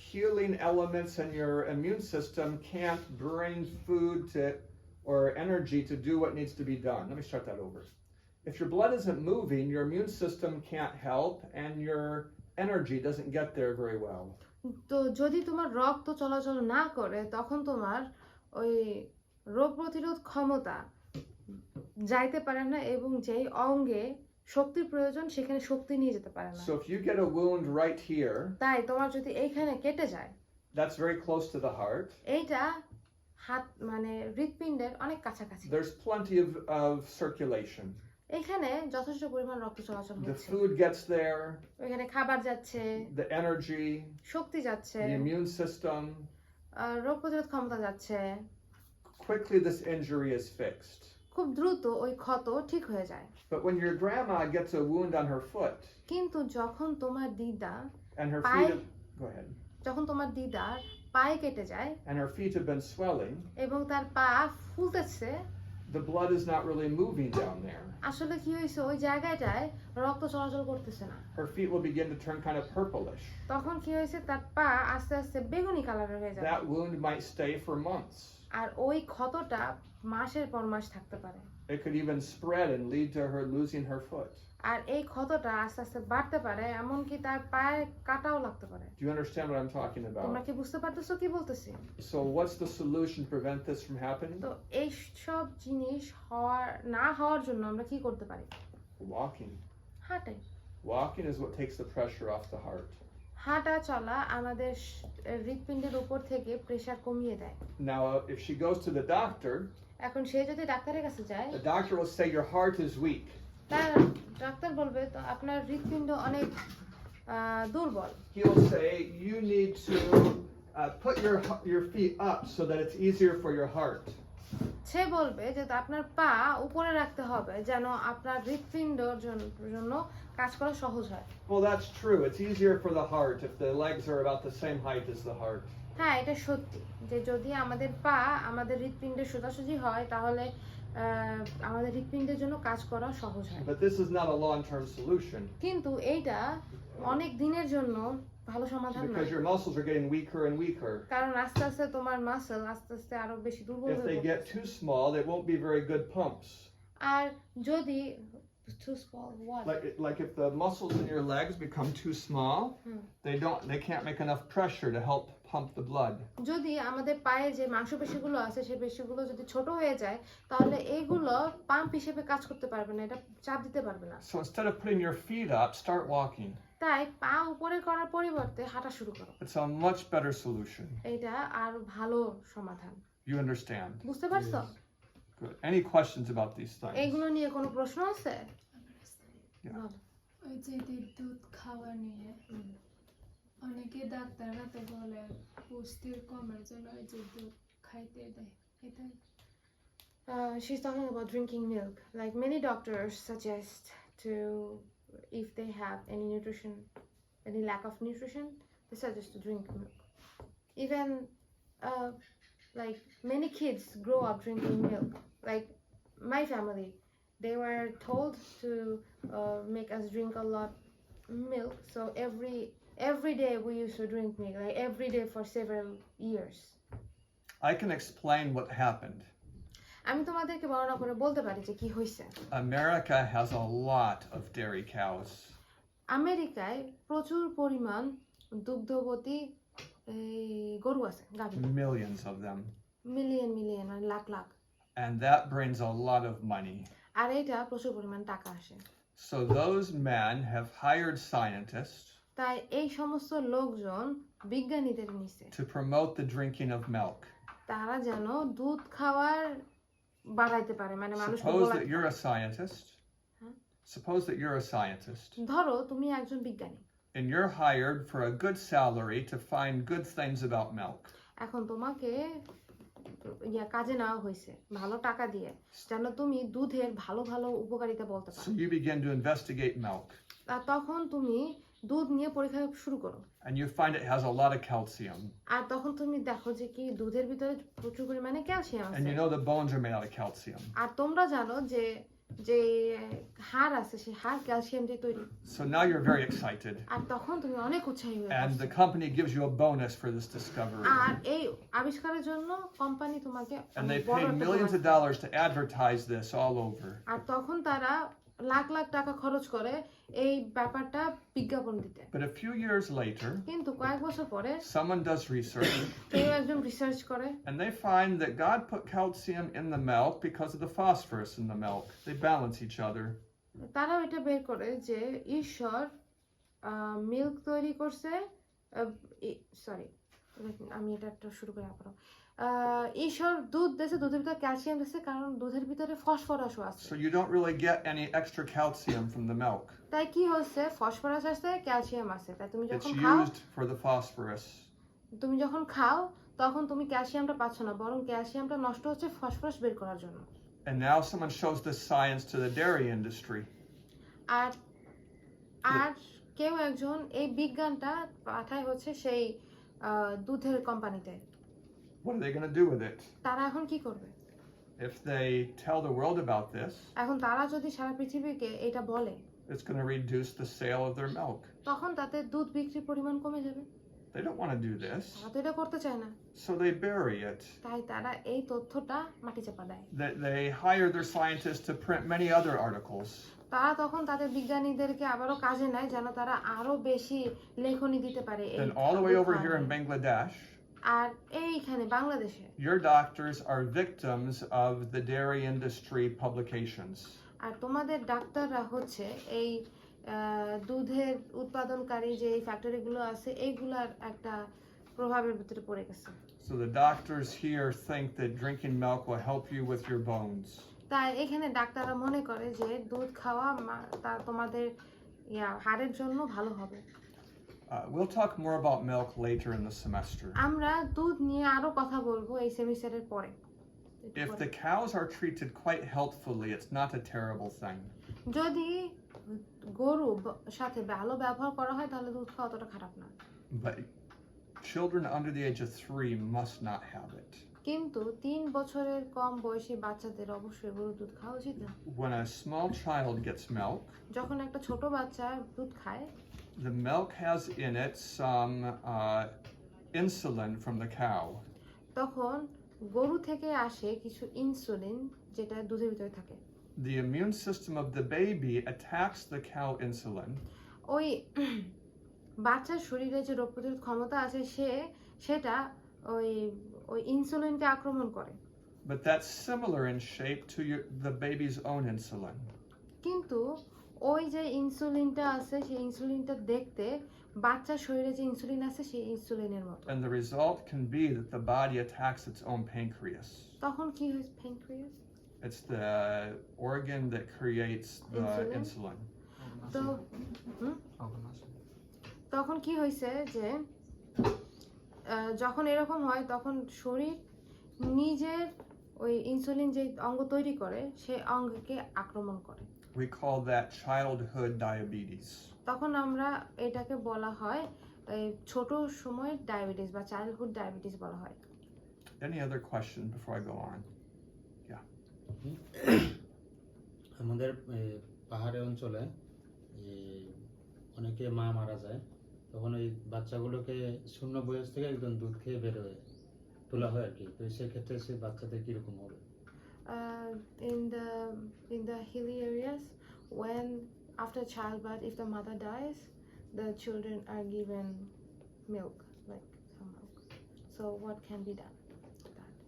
[SPEAKER 1] healing elements and your immune system can't bring food to or energy to do what needs to be done. Let me start that over. If your blood isn't moving, your immune system can't help and your energy doesn't get there very well.
[SPEAKER 2] তো যদি তোমার রক্ত চলাচল না করে তখন তোমার ওই রোগ প্রতিরোধ ক্ষমতা যাইতে পারে না এবং যেই অঙ্গে শক্তির প্রয়োজন সেখানে শক্তি নিয়ে যেতে পারে না।
[SPEAKER 1] So if you get a wound right here,
[SPEAKER 2] তাই তোমার যদি এইখানে কেটে যায়,
[SPEAKER 1] that's very close to the heart.
[SPEAKER 2] এইটা হাত মানে হৃৎপিণ্ডের অনেক কাছাকাছি।
[SPEAKER 1] There's plenty of circulation.
[SPEAKER 2] এখানে যথেষ্ট পরিমাণ রক্ত চলাচল
[SPEAKER 1] The
[SPEAKER 2] হচ্ছে।
[SPEAKER 1] food gets there,
[SPEAKER 2] এখানে খাবার যাচ্ছে,
[SPEAKER 1] the energy,
[SPEAKER 2] শক্তি যাচ্ছে,
[SPEAKER 1] the immune system.
[SPEAKER 2] রোগ প্রতিরোধ ক্ষমতা যাচ্ছে।
[SPEAKER 1] Quickly this injury is fixed.
[SPEAKER 2] খুব দ্রুত ওই ক্ষত ঠিক হয়ে যায়।
[SPEAKER 1] But when your grandma gets a wound on her foot
[SPEAKER 2] কিন্তু যখন তোমার দিদা
[SPEAKER 1] and her
[SPEAKER 2] পায়ে
[SPEAKER 1] feet go ahead.
[SPEAKER 2] যখন তোমার দিদার পায়ে কেটে যায়
[SPEAKER 1] And her feet have been swelling,
[SPEAKER 2] এবং তার পা ফুলতেছে,
[SPEAKER 1] the blood is not really moving down there.
[SPEAKER 2] আসলে কি হয়েছে ওই জায়গাটায় রক্ত চলাচল করতেছে না।
[SPEAKER 1] Her feet will begin to turn kind of purplish.
[SPEAKER 2] তখন কি হয়েছে তার পা আস্তে আস্তে বেগুনি কালারের হয়ে যাবে।
[SPEAKER 1] That wound might stay for months.
[SPEAKER 2] আর ওই ক্ষতটা মাসের পর মাস থাকতে পারে।
[SPEAKER 1] It could even spread and lead to her losing her foot.
[SPEAKER 2] আর এই ক্ষতটা আস্তে আস্তে বাড়তে পারে, এমনকি তার পায়ে কাটাও লাগতে পারে।
[SPEAKER 1] Do you understand what I'm talking
[SPEAKER 2] তোমরা
[SPEAKER 1] about?
[SPEAKER 2] কি বুঝতে পারতেছো কি বলতেছি?
[SPEAKER 1] So what's the solution to prevent this from happening?
[SPEAKER 2] তো এই সব জিনিস না হওয়ার জন্য আমরা কি করতে পারি?
[SPEAKER 1] Walking.
[SPEAKER 2] হাঁটাই।
[SPEAKER 1] Walking is what takes the pressure off the heart.
[SPEAKER 2] হাঁটা চলা আমাদের হৃৎপিণ্ডের উপর থেকে প্রেসার কমিয়ে দেয়।
[SPEAKER 1] Now, if she goes to the doctor,
[SPEAKER 2] এখন সে যদি ডাক্তারের কাছে যায়,
[SPEAKER 1] the doctor will say your heart is weak.
[SPEAKER 2] তার ডাক্তার বলবে তো আপনার হৃৎপিণ্ড অনেক দুর্বল।
[SPEAKER 1] He'll say you need to put your feet up so that it's easier for your heart.
[SPEAKER 2] সে বলবে যে আপনার পা উপরে রাখতে হবে যেন আপনার হৃৎপিণ্ডের জন্য কাজ করা সহজ হয়।
[SPEAKER 1] Well, that's true. It's easier for the heart if the legs are about the same height as the heart.
[SPEAKER 2] হ্যাঁ, এটা সত্যি যে যদি আমাদের পা আমাদের হৃৎপিণ্ডের সোজাসুজি হয় তাহলে আমাদের হৃৎপিণ্ডের জন্য কাজ করা সহজ হয়।
[SPEAKER 1] But this is not a long-term solution.
[SPEAKER 2] কিন্তু এইটা অনেক দিনের জন্য ভালো সমাধান না,
[SPEAKER 1] Because your muscles are getting weaker and weaker.
[SPEAKER 2] কারণ আস্তে আস্তে তোমার মাসল আস্তে আস্তে আরো বেশি দুর্বল
[SPEAKER 1] If
[SPEAKER 2] হয়ে
[SPEAKER 1] they
[SPEAKER 2] পড়বে।
[SPEAKER 1] get too small, they won't be very good pumps.
[SPEAKER 2] আর যদি too small what?
[SPEAKER 1] Like if the muscles in your legs become too small, they can't make enough pressure to help pump the blood.
[SPEAKER 2] যদি আমাদের পায়ে যে মাংসপেশিগুলো আছে সেই পেশিগুলো যদি ছোট হয়ে যায় তাহলে এইগুলো পাম্প হিসেবে কাজ করতে পারবে না, এটা চাপ দিতে পারবে না।
[SPEAKER 1] So instead of putting your feet up, start walking.
[SPEAKER 2] তাই পা উপরে করার পরিবর্তে হাঁটা শুরু করো।
[SPEAKER 1] It's a much better solution.
[SPEAKER 2] এটা আর ভালো সমাধান।
[SPEAKER 1] You understand?
[SPEAKER 2] বুঝতে পারছো?
[SPEAKER 1] Good. Any questions about these things?
[SPEAKER 2] এইগুলো নিয়ে কোনো প্রশ্ন আছে?
[SPEAKER 1] Yeah.
[SPEAKER 2] বলো।
[SPEAKER 3] ওই যে দুধ খাওয়া নিয়ে অনেকে ডাক্তাররা তো বলে পুষ্টির কমের জন্য ওই যে দুধ খাইতে দেয়, এটা
[SPEAKER 2] She's talking about drinking milk. Like many doctors suggest to, if they have any lack of nutrition, they suggest to drink milk. Even like many kids grow up drinking milk. Like my family, they were told to make us drink a lot milk. So every day we used to drink milk, like every day for several years.
[SPEAKER 1] I can explain what happened.
[SPEAKER 2] আমি তোমাদেরকে বর্ণনা করে বলতে পারি যে কি হয়েছে।
[SPEAKER 1] America has a lot of dairy cows.
[SPEAKER 2] আমেরিকায় প্রচুর পরিমাণ দুগ্ধবতী এই গরু আছে, গাভী,
[SPEAKER 1] millions of them.
[SPEAKER 2] Million million মানে lakh lakh,
[SPEAKER 1] And that brings a lot of money.
[SPEAKER 2] আর এটা প্রচুর পরিমাণ টাকা আসে।
[SPEAKER 1] So those men have hired scientists
[SPEAKER 2] তাই এই সমস্ত লোকজন বিজ্ঞানীদের নিচে
[SPEAKER 1] to promote the drinking of milk.
[SPEAKER 2] তারা যেন দুধ খাওয়ার বাড়াইতে পারে, মানে মানুষকে
[SPEAKER 1] Suppose
[SPEAKER 2] বলাতে
[SPEAKER 1] that you're
[SPEAKER 2] পারে।
[SPEAKER 1] a scientist.
[SPEAKER 2] Huh?
[SPEAKER 1] Suppose that you're a scientist
[SPEAKER 2] ধরো তুমি একজন বিজ্ঞানী,
[SPEAKER 1] and you're hired for a good salary to find good things about milk.
[SPEAKER 2] এখন তোমাকে কাজে নেওয়া হয়েছে ভালো টাকা দিয়ে, যেন তুমি দুধের ভালো ভালো উপকারিতা বলতে
[SPEAKER 1] So
[SPEAKER 2] পারো।
[SPEAKER 1] you begin to investigate milk
[SPEAKER 2] আর তখন তুমি দুধ নিয়ে পরীক্ষা শুরু করো,
[SPEAKER 1] and you find it has a lot of calcium.
[SPEAKER 2] আর তখন তুমি দেখো যে কি দুধের ভিতরে প্রচুর পরিমাণে ক্যালসিয়াম
[SPEAKER 1] And
[SPEAKER 2] আছে,
[SPEAKER 1] you know the bones are made out of calcium.
[SPEAKER 2] আর তোমরা জানো যে যে হাড় আছে সেই হাড় ক্যালসিয়াম দিয়ে তৈরি,
[SPEAKER 1] So now you're very excited.
[SPEAKER 2] আর তখন তুমি অনেক উৎসাহী হয়ে
[SPEAKER 1] And
[SPEAKER 2] পড়ছো।
[SPEAKER 1] the company gives you a bonus for this discovery.
[SPEAKER 2] আর এই আবিষ্কারের জন্য কোম্পানি তোমাকে
[SPEAKER 1] And they
[SPEAKER 2] বড়
[SPEAKER 1] pay
[SPEAKER 2] একটা
[SPEAKER 1] millions
[SPEAKER 2] bonus
[SPEAKER 1] of
[SPEAKER 2] দেয়।
[SPEAKER 1] dollars to advertise this all over.
[SPEAKER 2] আর তখন তারা লাখ লাখ টাকা খরচ করে এই ব্যাপারটা বিজ্ঞাপন দিতে।
[SPEAKER 1] But a few years later,
[SPEAKER 2] কিন্তু কয়েক বছর পরে
[SPEAKER 1] someone does research
[SPEAKER 2] কেউ একজন রিসার্চ করে,
[SPEAKER 1] and they find that God put calcium in the milk because of the phosphorus in the milk. They balance each other.
[SPEAKER 2] তারাও এটা বের করে যে ঈশ্বর মিল্ক তৈরি করছে, সরি আমি এটা একটা শুরু করে আবার, ঈশ্বর দুধ দিয়েছে, দুধের ভিতরে ক্যালসিয়াম দিয়েছে কারণ দুধের ভিতরে ফসফরাসও আছে।
[SPEAKER 1] So you don't really get any extra calcium from the milk.
[SPEAKER 2] তাই কি হচ্ছে, ফসফরাস আছে, ক্যালসিয়াম আছে, তাই তুমি
[SPEAKER 1] It's
[SPEAKER 2] যখন খাও,
[SPEAKER 1] used for the phosphorus.
[SPEAKER 2] তুমি যখন খাও তখন তুমি ক্যালসিয়ামটা পাচ্ছ না, বরং ক্যালসিয়ামটা নষ্ট হচ্ছে ফসফরাস বের করার জন্য।
[SPEAKER 1] And now someone shows this science to the dairy industry.
[SPEAKER 2] আর আর কেউ একজন এই বিজ্ঞানটা পাঠায় হচ্ছে সেই দুধের কোম্পানিতে।
[SPEAKER 1] What are they going to do with it?
[SPEAKER 2] তারা এখন কি করবে?
[SPEAKER 1] If they tell the world about this,
[SPEAKER 2] এখন তারা যদি সারা পৃথিবীকে এটা বলে,
[SPEAKER 1] it's going to reduce the sale of their milk.
[SPEAKER 2] তখন তাতে দুধ বিক্রির পরিমাণ কমে যাবে।
[SPEAKER 1] They don't want to do this,
[SPEAKER 2] তারা তো এটা করতে চায় না,
[SPEAKER 1] so they bury it.
[SPEAKER 2] তাই তারা এই তথ্যটা মাটি চাপা দেয়।
[SPEAKER 1] They hire their scientists to print many other articles.
[SPEAKER 2] তারা তখন তাদের বিজ্ঞানীদেরকে আবারও কাজে নেয় যেন তারা আরো বেশি লেখনী দিতে পারে।
[SPEAKER 1] Then all the way over here in Bangladesh,
[SPEAKER 2] আর এইখানে বাংলাদেশে
[SPEAKER 1] your doctors are victims of the dairy industry publications.
[SPEAKER 2] আর তোমাদের ডাক্তাররা হচ্ছে এই দুধের উৎপাদনকারী যে ফ্যাক্টরিগুলো আছে এইগুলার একটা প্রভাবের ভিতরে পড়ে গেছে।
[SPEAKER 1] So the doctors here think that drinking milk will help you with your bones.
[SPEAKER 2] তাই এখানে ডাক্তাররা মনে করে যে দুধ খাওয়া তা তোমাদের হাড়ের জন্য ভালো হবে।
[SPEAKER 1] We'll talk more about milk later in the semester.
[SPEAKER 2] আমরা দুধ নিয়ে আরো কথা বলবো এই সেমিস্টারের পরে।
[SPEAKER 1] If the cows are treated quite healthfully, it's not a terrible thing.
[SPEAKER 2] যদি গরু সাথে ভালো ব্যবহার করা হয় তাহলে দুধ খাওয়া অতটা খারাপ না,
[SPEAKER 1] But children under the age of 3 must not have it.
[SPEAKER 2] কিন্তু 3 বছরের কম বয়সী বাচ্চাদের অবশ্যই গরুর দুধ খাওয়া উচিত না।
[SPEAKER 1] When a small child gets milk,
[SPEAKER 2] যখন একটা ছোট বাচ্চা দুধ খায়,
[SPEAKER 1] the milk has in it some insulin from the cow.
[SPEAKER 2] তখন গরু থেকে আসে কিছু ইনসুলিন যেটা দুধের ভিতরে থাকে।
[SPEAKER 1] The immune system of the baby attacks the cow insulin.
[SPEAKER 2] ওই বাচ্চার শরীরে যে রোগ প্রতিরোধ ক্ষমতা আছে সেটা ওই ওই ইনসুলিনকে আক্রমণ করে।
[SPEAKER 1] But that's similar in shape to the baby's own insulin.
[SPEAKER 2] কিন্তু ওই যে ইনসুলিনটা আছে সেই ইনসুলিনটা দেখতে বাচ্চার শরীরে যে ইনসুলিন আছে সেই ইনসুলিনের মতো।
[SPEAKER 1] And the result can be that the body attacks its own pancreas.
[SPEAKER 2] তখন কি হয়? Pancreas,
[SPEAKER 1] It's the organ that creates the insulin.
[SPEAKER 2] তো তখন কি হয়েছে যে যখন এরকম হয় তখন শরীর নিজের ওই ইনসুলিন যে অঙ্গ তৈরি করে সেই অঙ্গকে আক্রমণ করে।
[SPEAKER 1] We call that childhood diabetes.
[SPEAKER 2] তখন আমরা এটাকে বলা হয় ছোট সময়ের ডায়াবেটিস বা চাইল্ডহুড ডায়াবেটিস বলা হয়।
[SPEAKER 1] Any other question before I go on?
[SPEAKER 4] আমাদের পাহাড়ি অঞ্চলে অনেকে মা মারা যায়, তখন ওই বাচ্চাগুলোকে শূন্য বয়স থেকে একদম দুধ খেয়ে বের হয়ে তোলা হয় আর কি। তো সেক্ষেত্রে সেই বাচ্চাদের কিরকম হবে?
[SPEAKER 2] In the hilly areas, when after childbirth, if the mother dies, the children are given milk, like So what can be done?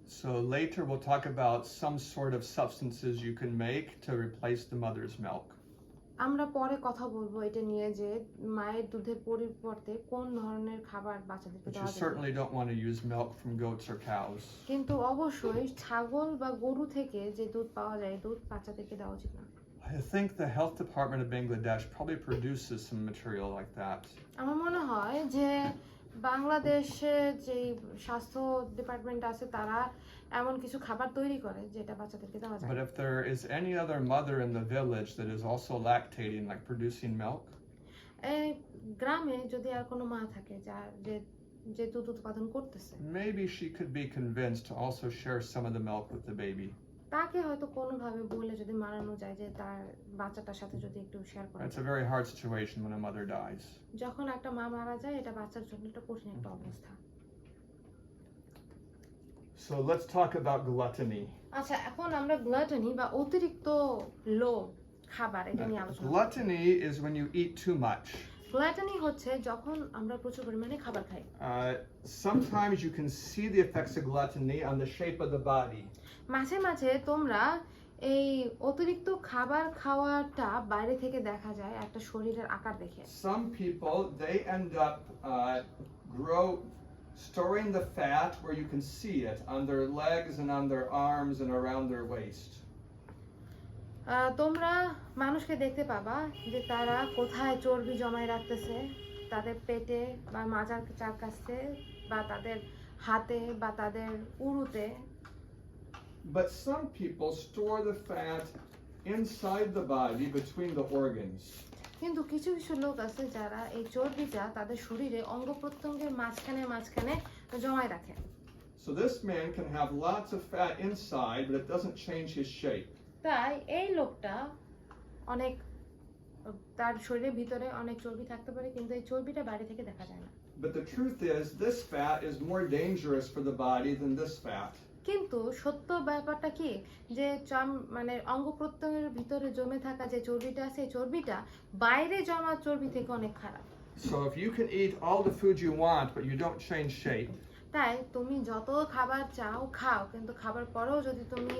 [SPEAKER 1] So later we'll talk about some sort of substances you can make to replace the mother's milk.
[SPEAKER 2] আমরা পরে কথা বলবো এটা নিয়ে যে মায়ের দুধের পরিবর্তে কোন ধরনের খাবার বাচ্চাদেরকে
[SPEAKER 1] But you
[SPEAKER 2] দেওয়া যাবে।
[SPEAKER 1] certainly don't want to use milk from goats or cows.
[SPEAKER 2] কিন্তু অবশ্যই ছাগল বা গরু থেকে যে দুধ পাওয়া যায় দুধ বাচ্চাদেরকে দেওয়া উচিত না।
[SPEAKER 1] I think the health department of Bangladesh probably produces some material like that.
[SPEAKER 2] আমার মনে হয় যে বাংলাদেশে যে স্বাস্থ্য ডিপার্টমেন্ট আছে তারা এমন কিছু খাবার তৈরি করে যেটা বাচ্চাদেরকে দেওয়া যায়।
[SPEAKER 1] But if there is any other mother in the village that is also lactating, like producing milk,
[SPEAKER 2] এই গ্রামে যদি আর কোনো মা থাকে যে দুধ উৎপাদন করতেছে
[SPEAKER 1] maybe she could be convinced to also share some of the milk with the baby.
[SPEAKER 2] তাকে হয়তো কোনোভাবে বলে যদি মানানো যায় যে তার বাচ্চাটার সাথে যদি একটু শেয়ার করা
[SPEAKER 1] It's a
[SPEAKER 2] যায়।
[SPEAKER 1] very hard situation when a mother dies.
[SPEAKER 2] যখন একটা মা মারা যায় এটা বাচ্চার জন্য একটা কঠিন একটা অবস্থা।
[SPEAKER 1] So let's talk about gluttony.
[SPEAKER 2] আচ্ছা এখন আমরা গ্লাটনি বা অতিরিক্ত লোভ খাবার এটা নিয়ে আলোচনা করব।
[SPEAKER 1] Gluttony is when you eat too much.
[SPEAKER 2] গ্লাটনি হচ্ছে যখন আমরা প্রচুর পরিমাণে খাবার খাই।
[SPEAKER 1] Sometimes you can see the effects of gluttony on the shape of the body.
[SPEAKER 2] মাঝে মাঝে তোমরা এই অতিরিক্ত খাবার খাওয়াটা বাইরে থেকে দেখা যায় একটা শরীরের আকার দেখে।
[SPEAKER 1] Some people, they end up storing the fat where you can see it on their legs and on their arms and around their waist.
[SPEAKER 2] তোমরা মানুষকে দেখতে পাবা যে তারা কোথায় চর্বি জমায় রাখতেছে তাদের পেটে বা মাজার চারপাশে বা তাদের হাতে বা তাদের উরুতে।
[SPEAKER 1] But some people store the fat inside the body between the organs.
[SPEAKER 2] কিন্তু কিছু কিছু লোক আছে যারা এই চর্বিটা তাদের শরীরে অঙ্গ প্রত্যঙ্গের মাঝখানে মাঝখানে জমায় রাখে।
[SPEAKER 1] So this man can have lots of fat inside, but it doesn't change his shape.
[SPEAKER 2] তাই এই লোকটা অনেক তার শরীরের ভিতরে অনেক চর্বি থাকতে পারে কিন্তু এই চর্বিটা বাইরে থেকে দেখা যায় না।
[SPEAKER 1] But the truth is, this fat is more dangerous for the body than this fat.
[SPEAKER 2] কিন্তু সত্য ব্যাপারটা কি যে মানে অঙ্গ প্রত্যঙ্গের ভিতরে জমে থাকা যে চর্বিটা আছে এই চর্বিটা বাইরে জমা চর্বি থেকে অনেক খারাপ।
[SPEAKER 1] So if you can eat all the food you want, but you don't change shape,
[SPEAKER 2] তাই তুমি যত খাবার চাও খাও কিন্তু খাবার পরেও যদি তুমি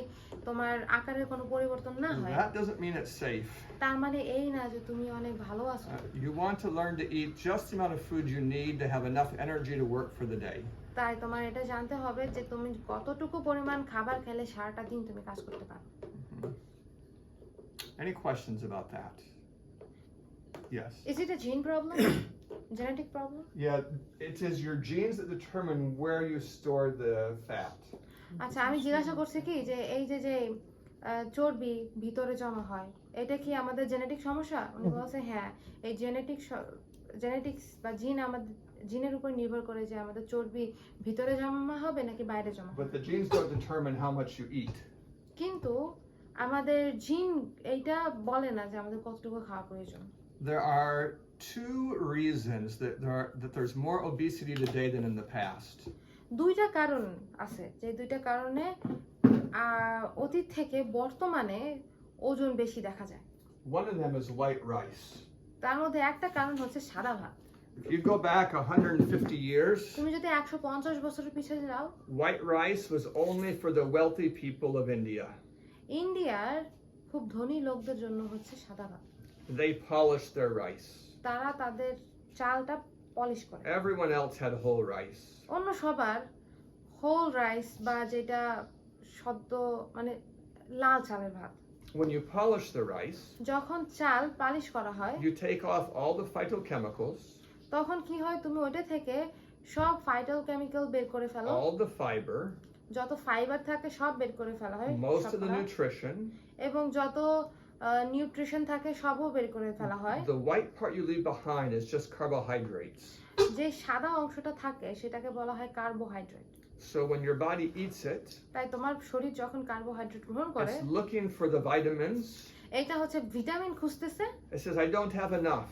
[SPEAKER 2] তোমার আকারের কোনো পরিবর্তন না হয়
[SPEAKER 1] that doesn't mean it's safe.
[SPEAKER 2] তার মানে এই না যে তুমি অনেক ভালো আছো।
[SPEAKER 1] You want to learn to eat just the amount of food you need to have enough energy to work for the day.
[SPEAKER 2] তাই তোমার এটা জানতে হবে যে তুমি কতটুকু পরিমাণ খাবার খেলে সারাটা দিন তুমি কাজ করতে পারো।
[SPEAKER 1] Any questions about that? Yes.
[SPEAKER 2] Is it a gene problem? Genetic problem?
[SPEAKER 1] Yeah, it is your genes that determine where you store the fat.
[SPEAKER 2] আচ্ছা আমি জিজ্ঞাসা করছি কি যে এই যে চর্বি ভিতরে জমা হয় এটা কি আমাদের জেনেটিক সমস্যা? উনি বলছে হ্যাঁ এই জেনেটিক্স বা জিনের উপর নির্ভর করে যে আমাদের চর্বি ভিতরে জমা হবে নাকি বাইরে জমা হবে।
[SPEAKER 1] But the genes don't determine how much you eat.
[SPEAKER 2] কিন্তু আমাদের জিন এইটা বলে না যে আমাদের কতটুকু খাওয়া প্রয়োজন।
[SPEAKER 1] There are two reasons that there's more obesity today than in the past.
[SPEAKER 2] দুইটা কারণ আছে যে দুইটা কারণে অতীত থেকে বর্তমানে ওজন বেশি দেখা যায়।
[SPEAKER 1] One of them is white rice.
[SPEAKER 2] তার মধ্যে একটা কারণ হচ্ছে সাদা ভাত।
[SPEAKER 1] If you go back 150 years,
[SPEAKER 2] তুমি যদি 150 বছরের পিছনে যাও
[SPEAKER 1] white rice was only for the wealthy people of India.
[SPEAKER 2] ইন্ডিয়ার খুব ধনী লোকদের জন্য হচ্ছে সাদা ভাত।
[SPEAKER 1] They polished their rice.
[SPEAKER 2] তারা তাদের চালটা পলিশ করে।
[SPEAKER 1] Everyone else had whole rice.
[SPEAKER 2] অন্য সবার হোল রাইস বা যেটা সদ্য মানে লাল চালের ভাত।
[SPEAKER 1] When you polish the rice,
[SPEAKER 2] যখন চাল পালিশ করা হয়
[SPEAKER 1] you take off all the phytochemicals,
[SPEAKER 2] তখন কি হয় তুমি ওটা থেকে সব ফাইটোকেমিক্যাল বের করে ফেলো,
[SPEAKER 1] all the fiber,
[SPEAKER 2] যত ফাইবার থাকে সব বের করে ফেলা হয়,
[SPEAKER 1] most of the nutrition.
[SPEAKER 2] এবং যত নিউট্রিশন থাকে সবও বের করে ফেলা হয়।
[SPEAKER 1] The white part you leave behind is just carbohydrates.
[SPEAKER 2] যে সাদা অংশটা থাকে সেটাকে বলা হয় carbohydrate.
[SPEAKER 1] So when your body eats it,
[SPEAKER 2] তাই তোমার শরীর যখন কার্বোহাইড্রেট গ্রহণ করে
[SPEAKER 1] it's looking for the vitamins.
[SPEAKER 2] এটা হচ্ছে ভিটামিন খুঁজতেছে,
[SPEAKER 1] It says, I don't have enough.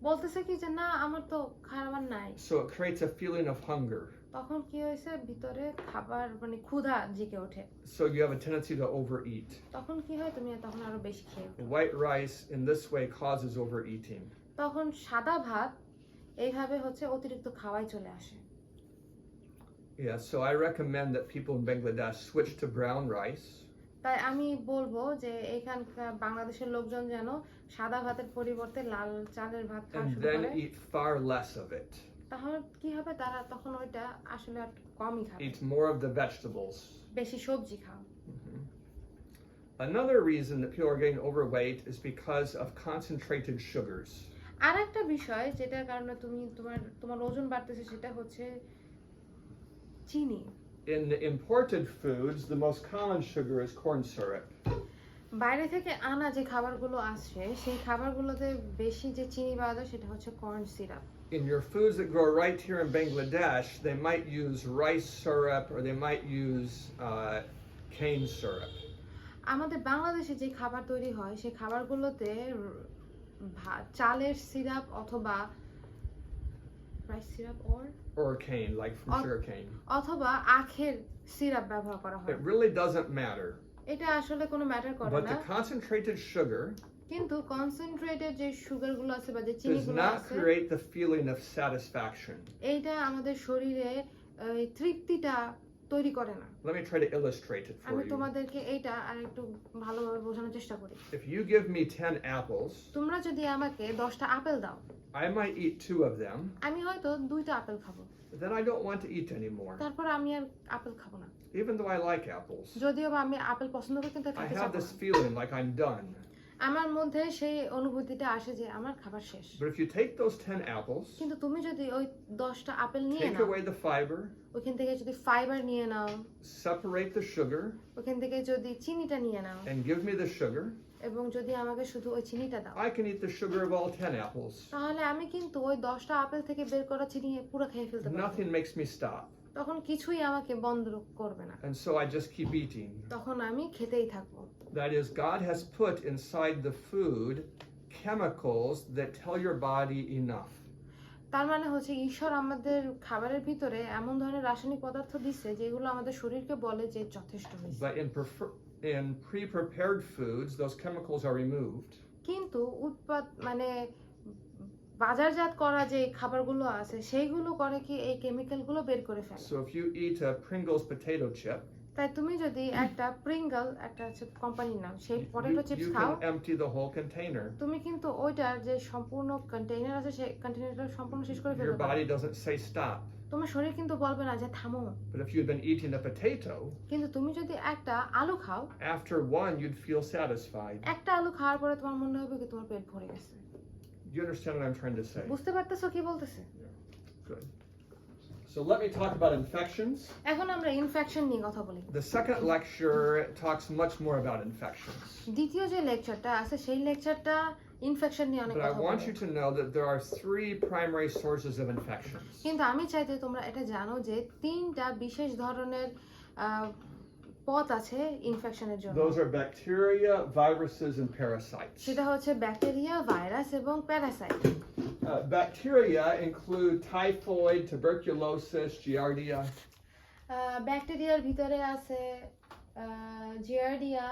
[SPEAKER 2] বলতেছে কি যে না আমার তো খাবার নাই।
[SPEAKER 1] So it creates a feeling of hunger.
[SPEAKER 2] তখন কি হয়েছে ভিতরে খাবার মানে ক্ষুধা জেগে ওঠে।
[SPEAKER 1] So you have a tendency to overeat.
[SPEAKER 2] তখন কি হয় তুমি তখন আরো বেশি খেয়ে ফেলো।
[SPEAKER 1] White rice in this way causes overeating.
[SPEAKER 2] তখন সাদা ভাত এইভাবে হচ্ছে অতিরিক্ত খাওয়াই চলে আসে।
[SPEAKER 1] Yeah, so I recommend that people in Bangladesh switch to brown rice.
[SPEAKER 2] তাই আমি বলবো যে এখানকার বাংলাদেশের লোকজন যেন সাদা ভাতের পরিবর্তে লাল চালের ভাত খাওয়া
[SPEAKER 1] And
[SPEAKER 2] শুরু
[SPEAKER 1] then
[SPEAKER 2] করে,
[SPEAKER 1] eat far less of it.
[SPEAKER 2] তাহলে কি হবে, তারা তখন ওইটা আসলে আর কমই খাবে,
[SPEAKER 1] Eat more of the vegetables.
[SPEAKER 2] বেশি সবজি খাও।
[SPEAKER 1] Another reason that people are getting overweight is because of concentrated sugars.
[SPEAKER 2] আর একটা বিষয় যেটার কারণে তুমি তোমার ওজন বাড়তেছে সেটা হচ্ছে চিনি।
[SPEAKER 1] In the imported foods, the most common sugar is corn syrup.
[SPEAKER 2] বাইরে থেকে আনা যে খাবারগুলো আসে সেই খাবারগুলোতে বেশি যে চিনি পাওয়া যায় সেটা হচ্ছে corn syrup.
[SPEAKER 1] In your foods that grow right here in Bangladesh, they might use rice syrup or they might use cane syrup.
[SPEAKER 2] আমাদের বাংলাদেশে যে খাবার তৈরি হয় সেই খাবারগুলোতে চালের সিরাপ অথবা rice syrup
[SPEAKER 1] Or cane, like from sugar cane.
[SPEAKER 2] অথবা আখের সিরাপ ব্যবহার করা হয়।
[SPEAKER 1] It really doesn't matter.
[SPEAKER 2] এটা আসলে কোনো ম্যাটার করে
[SPEAKER 1] But
[SPEAKER 2] না,
[SPEAKER 1] the concentrated sugar
[SPEAKER 2] কিন্তু কনসেন্ট্রেটেড যে সুগারগুলো আছে বা যে
[SPEAKER 1] does
[SPEAKER 2] চিনিগুলো
[SPEAKER 1] not
[SPEAKER 2] আছে
[SPEAKER 1] create the feeling of satisfaction.
[SPEAKER 2] এইটা আমাদের শরীরে তৃপ্তিটা তৈরি করে না।
[SPEAKER 1] Let me try to illustrate it for
[SPEAKER 2] আমি
[SPEAKER 1] you.
[SPEAKER 2] তোমাদেরকে এইটা আর একটু ভালোভাবে বোঝানোর চেষ্টা করি।
[SPEAKER 1] If you give me 10 apples,
[SPEAKER 2] তোমরা যদি আমাকে 10টা আপেল দাও,
[SPEAKER 1] I might eat 2 of them,
[SPEAKER 2] আমি হয়তো 2টা আপেল খাবো,
[SPEAKER 1] but then I don't want to eat anymore.
[SPEAKER 2] তারপর আমি আর আপেল খাবো না,
[SPEAKER 1] Even though I like apples,
[SPEAKER 2] যদিও বা আমি আপেল পছন্দ করি কিন্তু
[SPEAKER 1] I
[SPEAKER 2] খেতে
[SPEAKER 1] have
[SPEAKER 2] চাবো
[SPEAKER 1] this
[SPEAKER 2] না।
[SPEAKER 1] feeling like I'm done.
[SPEAKER 2] আমার মধ্যে সেই অনুভূতিটা আসে যে আমার খাবার শেষ।
[SPEAKER 1] But if you take those 10 apples,
[SPEAKER 2] কিন্তু তুমি যদি ওই 10টা আপেল নিয়ে
[SPEAKER 1] take
[SPEAKER 2] now,
[SPEAKER 1] away the fiber,
[SPEAKER 2] ওখান থেকে যদি ফাইবার নিয়ে নাও,
[SPEAKER 1] separate the sugar,
[SPEAKER 2] ওখান থেকে যদি চিনিটা নিয়ে নাও
[SPEAKER 1] and give me the sugar,
[SPEAKER 2] এবং যদি আমাকে শুধু ওই চিনিটা দাও,
[SPEAKER 1] I can eat the sugar of all 10 apples.
[SPEAKER 2] তাহলে আমি কিন্তু ওই 10টা আপেল থেকে বের করা চিনি পুরো খেয়ে ফেলতে পারবো।
[SPEAKER 1] Nothing makes me stop.
[SPEAKER 2] তখন কিছুই আমাকে বন্ধ করবে না,
[SPEAKER 1] And so I just keep eating.
[SPEAKER 2] তখন আমি খেতেই থাকবো।
[SPEAKER 1] That is, God has put inside the food chemicals that tell your body enough.
[SPEAKER 2] তার মানে হচ্ছে ঈশ্বর আমাদের খাবারের ভিতরে এমন ধরনের রাসায়নিক পদার্থ দিচ্ছে যেগুলো আমাদের শরীরকে বলে যে যথেষ্ট হয়েছে।
[SPEAKER 1] But in pre-prepared foods, those chemicals are removed.
[SPEAKER 2] কিন্তু মানে বাজারজাত করা যে খাবারগুলো আছে সেইগুলো করে কি এই কেমিক্যালগুলো বের করে ফেলে।
[SPEAKER 1] So if you eat a Pringles potato chip,
[SPEAKER 2] তাই তুমি যদি একটা প্রিঙ্গল, একটা হচ্ছে কোম্পানির নাম, সেই পটেটো চিপস
[SPEAKER 1] you
[SPEAKER 2] খাও,
[SPEAKER 1] can empty the whole container.
[SPEAKER 2] তুমি কিন্তু ওইটার যে সম্পূর্ণ কন্টেইনার আছে সেই কন্টেইনারটা সম্পূর্ণ শেষ করে
[SPEAKER 1] Your
[SPEAKER 2] ফেলতে পারো।
[SPEAKER 1] body doesn't say stop.
[SPEAKER 2] তোমার শরীর কিন্তু বলবে না যে থামো।
[SPEAKER 1] But if you'd been eating a potato,
[SPEAKER 2] কিন্তু তুমি যদি একটা আলু খাও,
[SPEAKER 1] after one you'd feel satisfied.
[SPEAKER 2] একটা আলু খাওয়ার পরে তোমার মনে হবে কি তোমার পেট ভরে গেছে।
[SPEAKER 1] Do you understand what I'm trying to say?
[SPEAKER 2] বুঝতে পারতেছো কি বলতেছে?
[SPEAKER 1] Good. So let me talk about infections.
[SPEAKER 2] এখন আমরা ইনফেকশন নিয়ে কথা বলি।
[SPEAKER 1] The second lecture talks much more about infections.
[SPEAKER 2] দ্বিতীয় যে লেকচারটা আছে সেই লেকচারটা ইনফেকশন নিয়ে অনেক
[SPEAKER 1] But I
[SPEAKER 2] কথা
[SPEAKER 1] want
[SPEAKER 2] বলে।
[SPEAKER 1] you to know that there are 3 primary sources of infections.
[SPEAKER 2] কিন্তু আমি চাই যে তোমরা এটা জানো যে 3টা বিশেষ ধরনের পথ আছে ইনফেকশনের জন্য।
[SPEAKER 1] Those are bacteria, viruses, and parasites.
[SPEAKER 2] সেটা হচ্ছে ব্যাকটেরিয়া, ভাইরাস এবং parasite.
[SPEAKER 1] Bacteria include typhoid, tuberculosis, Giardia.
[SPEAKER 2] ব্যাকটেরিয়ার ভিতরে আছে Giardia,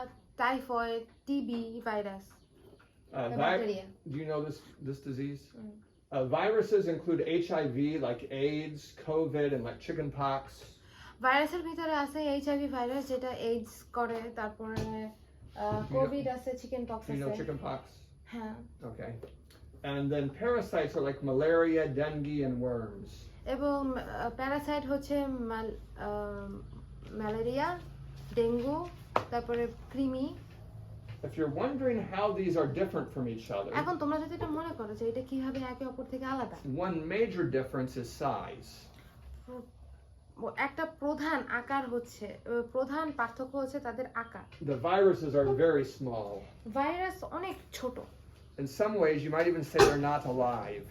[SPEAKER 2] typhoid, TB virus. Bacteria.
[SPEAKER 1] Do you know this disease? Viruses include HIV, like AIDS, COVID, and like chickenpox.
[SPEAKER 2] ভাইরাসের ভিতরে আছে HIV virus যেটা এইডস করে, তারপরে কোভিড আছে, chicken pox
[SPEAKER 1] Do you know
[SPEAKER 2] আছে।
[SPEAKER 1] chickenpox?
[SPEAKER 2] হ্যাঁ।
[SPEAKER 1] Okay. And then parasites are like malaria, dengue, and worms.
[SPEAKER 2] এবং প্যারাসাইট হচ্ছে ম্যালেরিয়া, ডেঙ্গু, তারপরে কৃমি।
[SPEAKER 1] If you're wondering how these are different from each other,
[SPEAKER 2] এখন তোমরা যদি এটা মনে করো যে এটা কিভাবে একে অপর থেকে আলাদা,
[SPEAKER 1] one major difference is size.
[SPEAKER 2] একটা প্রধান পার্থক্য হচ্ছে তাদের আকার।
[SPEAKER 1] The viruses are very small.
[SPEAKER 2] Virus অনেক ছোট।
[SPEAKER 1] In some ways, you might even say they're not alive.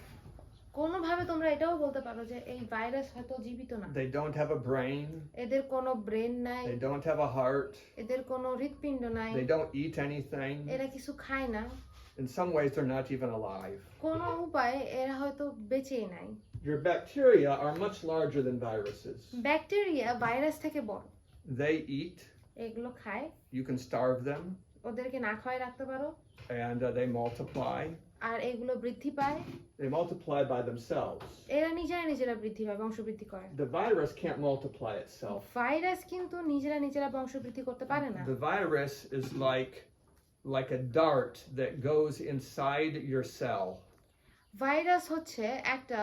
[SPEAKER 2] কোনোভাবে তোমরা এটাও বলতে পারো যে এই ভাইরাস হয়তো জীবিত না।
[SPEAKER 1] They don't have a brain.
[SPEAKER 2] এদের কোনো ব্রেন নাই,
[SPEAKER 1] They don't have a heart.
[SPEAKER 2] এদের কোনো হৃৎপিণ্ড নাই,
[SPEAKER 1] They don't eat anything.
[SPEAKER 2] এরা কিছু খায় না।
[SPEAKER 1] In some ways, they're not even alive.
[SPEAKER 2] কোনো উপায়ে এরা হয়তো বেঁচেই নাই।
[SPEAKER 1] Your bacteria are much larger than viruses.
[SPEAKER 2] Bacteria virus থেকে বড়।
[SPEAKER 1] They eat.
[SPEAKER 2] এগুলো খায়,
[SPEAKER 1] You can starve them.
[SPEAKER 2] ওদেরকে না খাওয়াই রাখতে পারো,
[SPEAKER 1] And they multiply.
[SPEAKER 2] আর এগুলো বৃদ্ধি পায়,
[SPEAKER 1] They multiply by themselves.
[SPEAKER 2] এরা নিজেরা বৃদ্ধি পায়, বংশবৃদ্ধি করে।
[SPEAKER 1] The virus can't multiply itself.
[SPEAKER 2] Virus কিন্তু নিজেরা বংশবৃদ্ধি করতে পারে না।
[SPEAKER 1] The virus is like a dart that goes inside your cell.
[SPEAKER 2] Virus হচ্ছে একটা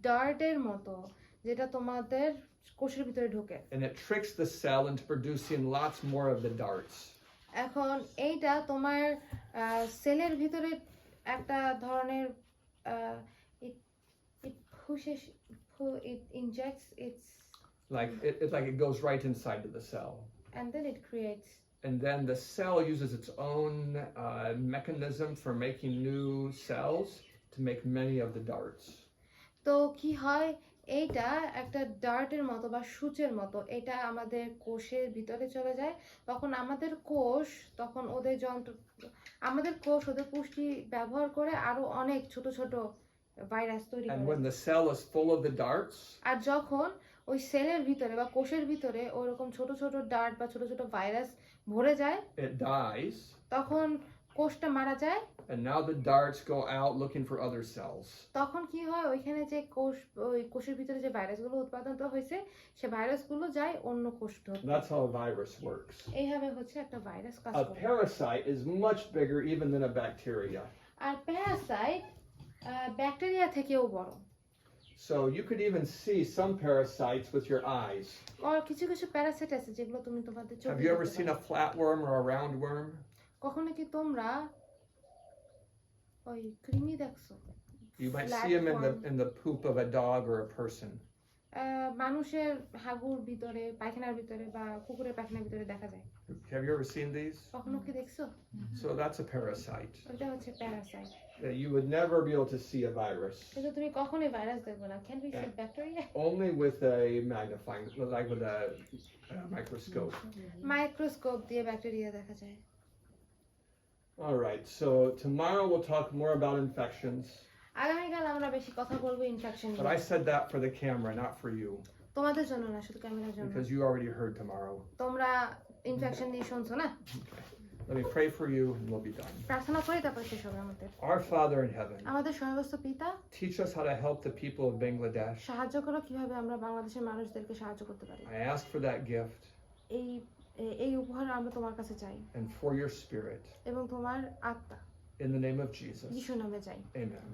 [SPEAKER 2] ডার্টের মতো, যেটা তোমাদের কোষের ভিতরে ঢোকে।
[SPEAKER 1] And it tricks the cell into producing lots more of the darts.
[SPEAKER 2] এখন এইটা তোমার সেলের ভিতরে একটা ধরনের it injects its
[SPEAKER 1] It's like it goes right inside to the cell.
[SPEAKER 2] and then it creates.
[SPEAKER 1] And then the cell uses its own mechanism for making new cells to make many of the darts.
[SPEAKER 2] তো কি হয়, এইটা একটা ডার্টের মতো বা সূচের মতো, এটা আমাদের কোষের ভিতরে চলে যায়। তখন আমাদের কোষ ওদের পুষ্টি ব্যবহার করে আরো অনেক ছোট ছোট ভাইরাস তৈরি
[SPEAKER 1] And
[SPEAKER 2] করে।
[SPEAKER 1] when the cell is full of the darts,
[SPEAKER 2] আর যখন ওই সেলের ভিতরে বা কোষের ভিতরে ওরকম ছোট ছোট ডার্ট বা ছোট ছোট ভাইরাস ভরে যায়,
[SPEAKER 1] it dies.
[SPEAKER 2] তখন কোষটা মারা যায়।
[SPEAKER 1] And now the darts go out looking for other cells.
[SPEAKER 2] তখন কি হয়, ওইখানে যে কোষের ভিতরে যে ভাইরাসগুলো উৎপাদন হয়েছে, সে ভাইরাসগুলো যায় অন্য কোষ ধরতে।
[SPEAKER 1] That's how a virus works.
[SPEAKER 2] এইভাবে হচ্ছে একটা ভাইরাস কাজ
[SPEAKER 1] A
[SPEAKER 2] করে।
[SPEAKER 1] parasite is much bigger even than a bacteria.
[SPEAKER 2] আর প্যারাসাইট ব্যাকটেরিয়া থেকেও বড়।
[SPEAKER 1] So you could even see some parasites with your eyes.
[SPEAKER 2] আর কিছু প্যারাসাইট আছে যেগুলো তুমি তোমাদের চোখে
[SPEAKER 1] Have you ever
[SPEAKER 2] দেখতে
[SPEAKER 1] seen
[SPEAKER 2] পারো।
[SPEAKER 1] a flatworm or a roundworm?
[SPEAKER 2] কখনো কি তোমরা ওই কৃমি দেখছো?
[SPEAKER 1] You might
[SPEAKER 2] Flatworm.
[SPEAKER 1] see them in the poop of a dog or a person.
[SPEAKER 2] মানুষের হাগুর ভিতরে, পায়খানার ভিতরে বা কুকুরের পায়খানার ভিতরে দেখা যায়।
[SPEAKER 1] Have you ever seen these?
[SPEAKER 2] কখনো কি দেখছো?
[SPEAKER 1] So that's a parasite.
[SPEAKER 2] ওইটা হচ্ছে Parasite.
[SPEAKER 1] You would never be able to see a virus.
[SPEAKER 2] কিন্তু তুমি কখনোই ভাইরাস দেখবে না। Can we see bacteria?
[SPEAKER 1] Only with a magnifying, like with a microscope.
[SPEAKER 2] Microscope দিয়ে ব্যাকটেরিয়া দেখা যায়।
[SPEAKER 1] All right, so tomorrow we'll talk more about infections.
[SPEAKER 2] আগামীকাল আমরা বেশি কথা বলবো infection
[SPEAKER 1] But I said that for the camera, not for you,
[SPEAKER 2] তোমাদের জন্য না, শুধু ক্যামেরার জন্য।
[SPEAKER 1] because you already heard tomorrow.
[SPEAKER 2] তোমরা ইনফেকশন নিয়ে শুনছো না?
[SPEAKER 1] Okay. Let me pray for you and we'll be done.
[SPEAKER 2] প্রার্থনা করি, তারপর শেষ হবে আমাদের।
[SPEAKER 1] Our Father in heaven,
[SPEAKER 2] আমাদের স্বর্গস্থ পিতা,
[SPEAKER 1] teach us how to help the people of Bangladesh.
[SPEAKER 2] সাহায্য করো কিভাবে আমরা বাংলাদেশের মানুষদেরকে সাহায্য করতে পারি।
[SPEAKER 1] I ask for that gift
[SPEAKER 2] এই উপহার আমরা তোমার কাছে চাই
[SPEAKER 1] and for your spirit.
[SPEAKER 2] এবং তোমার আত্মা,
[SPEAKER 1] In the name of Jesus.
[SPEAKER 2] যিশুর নামে চাই।
[SPEAKER 1] Amen.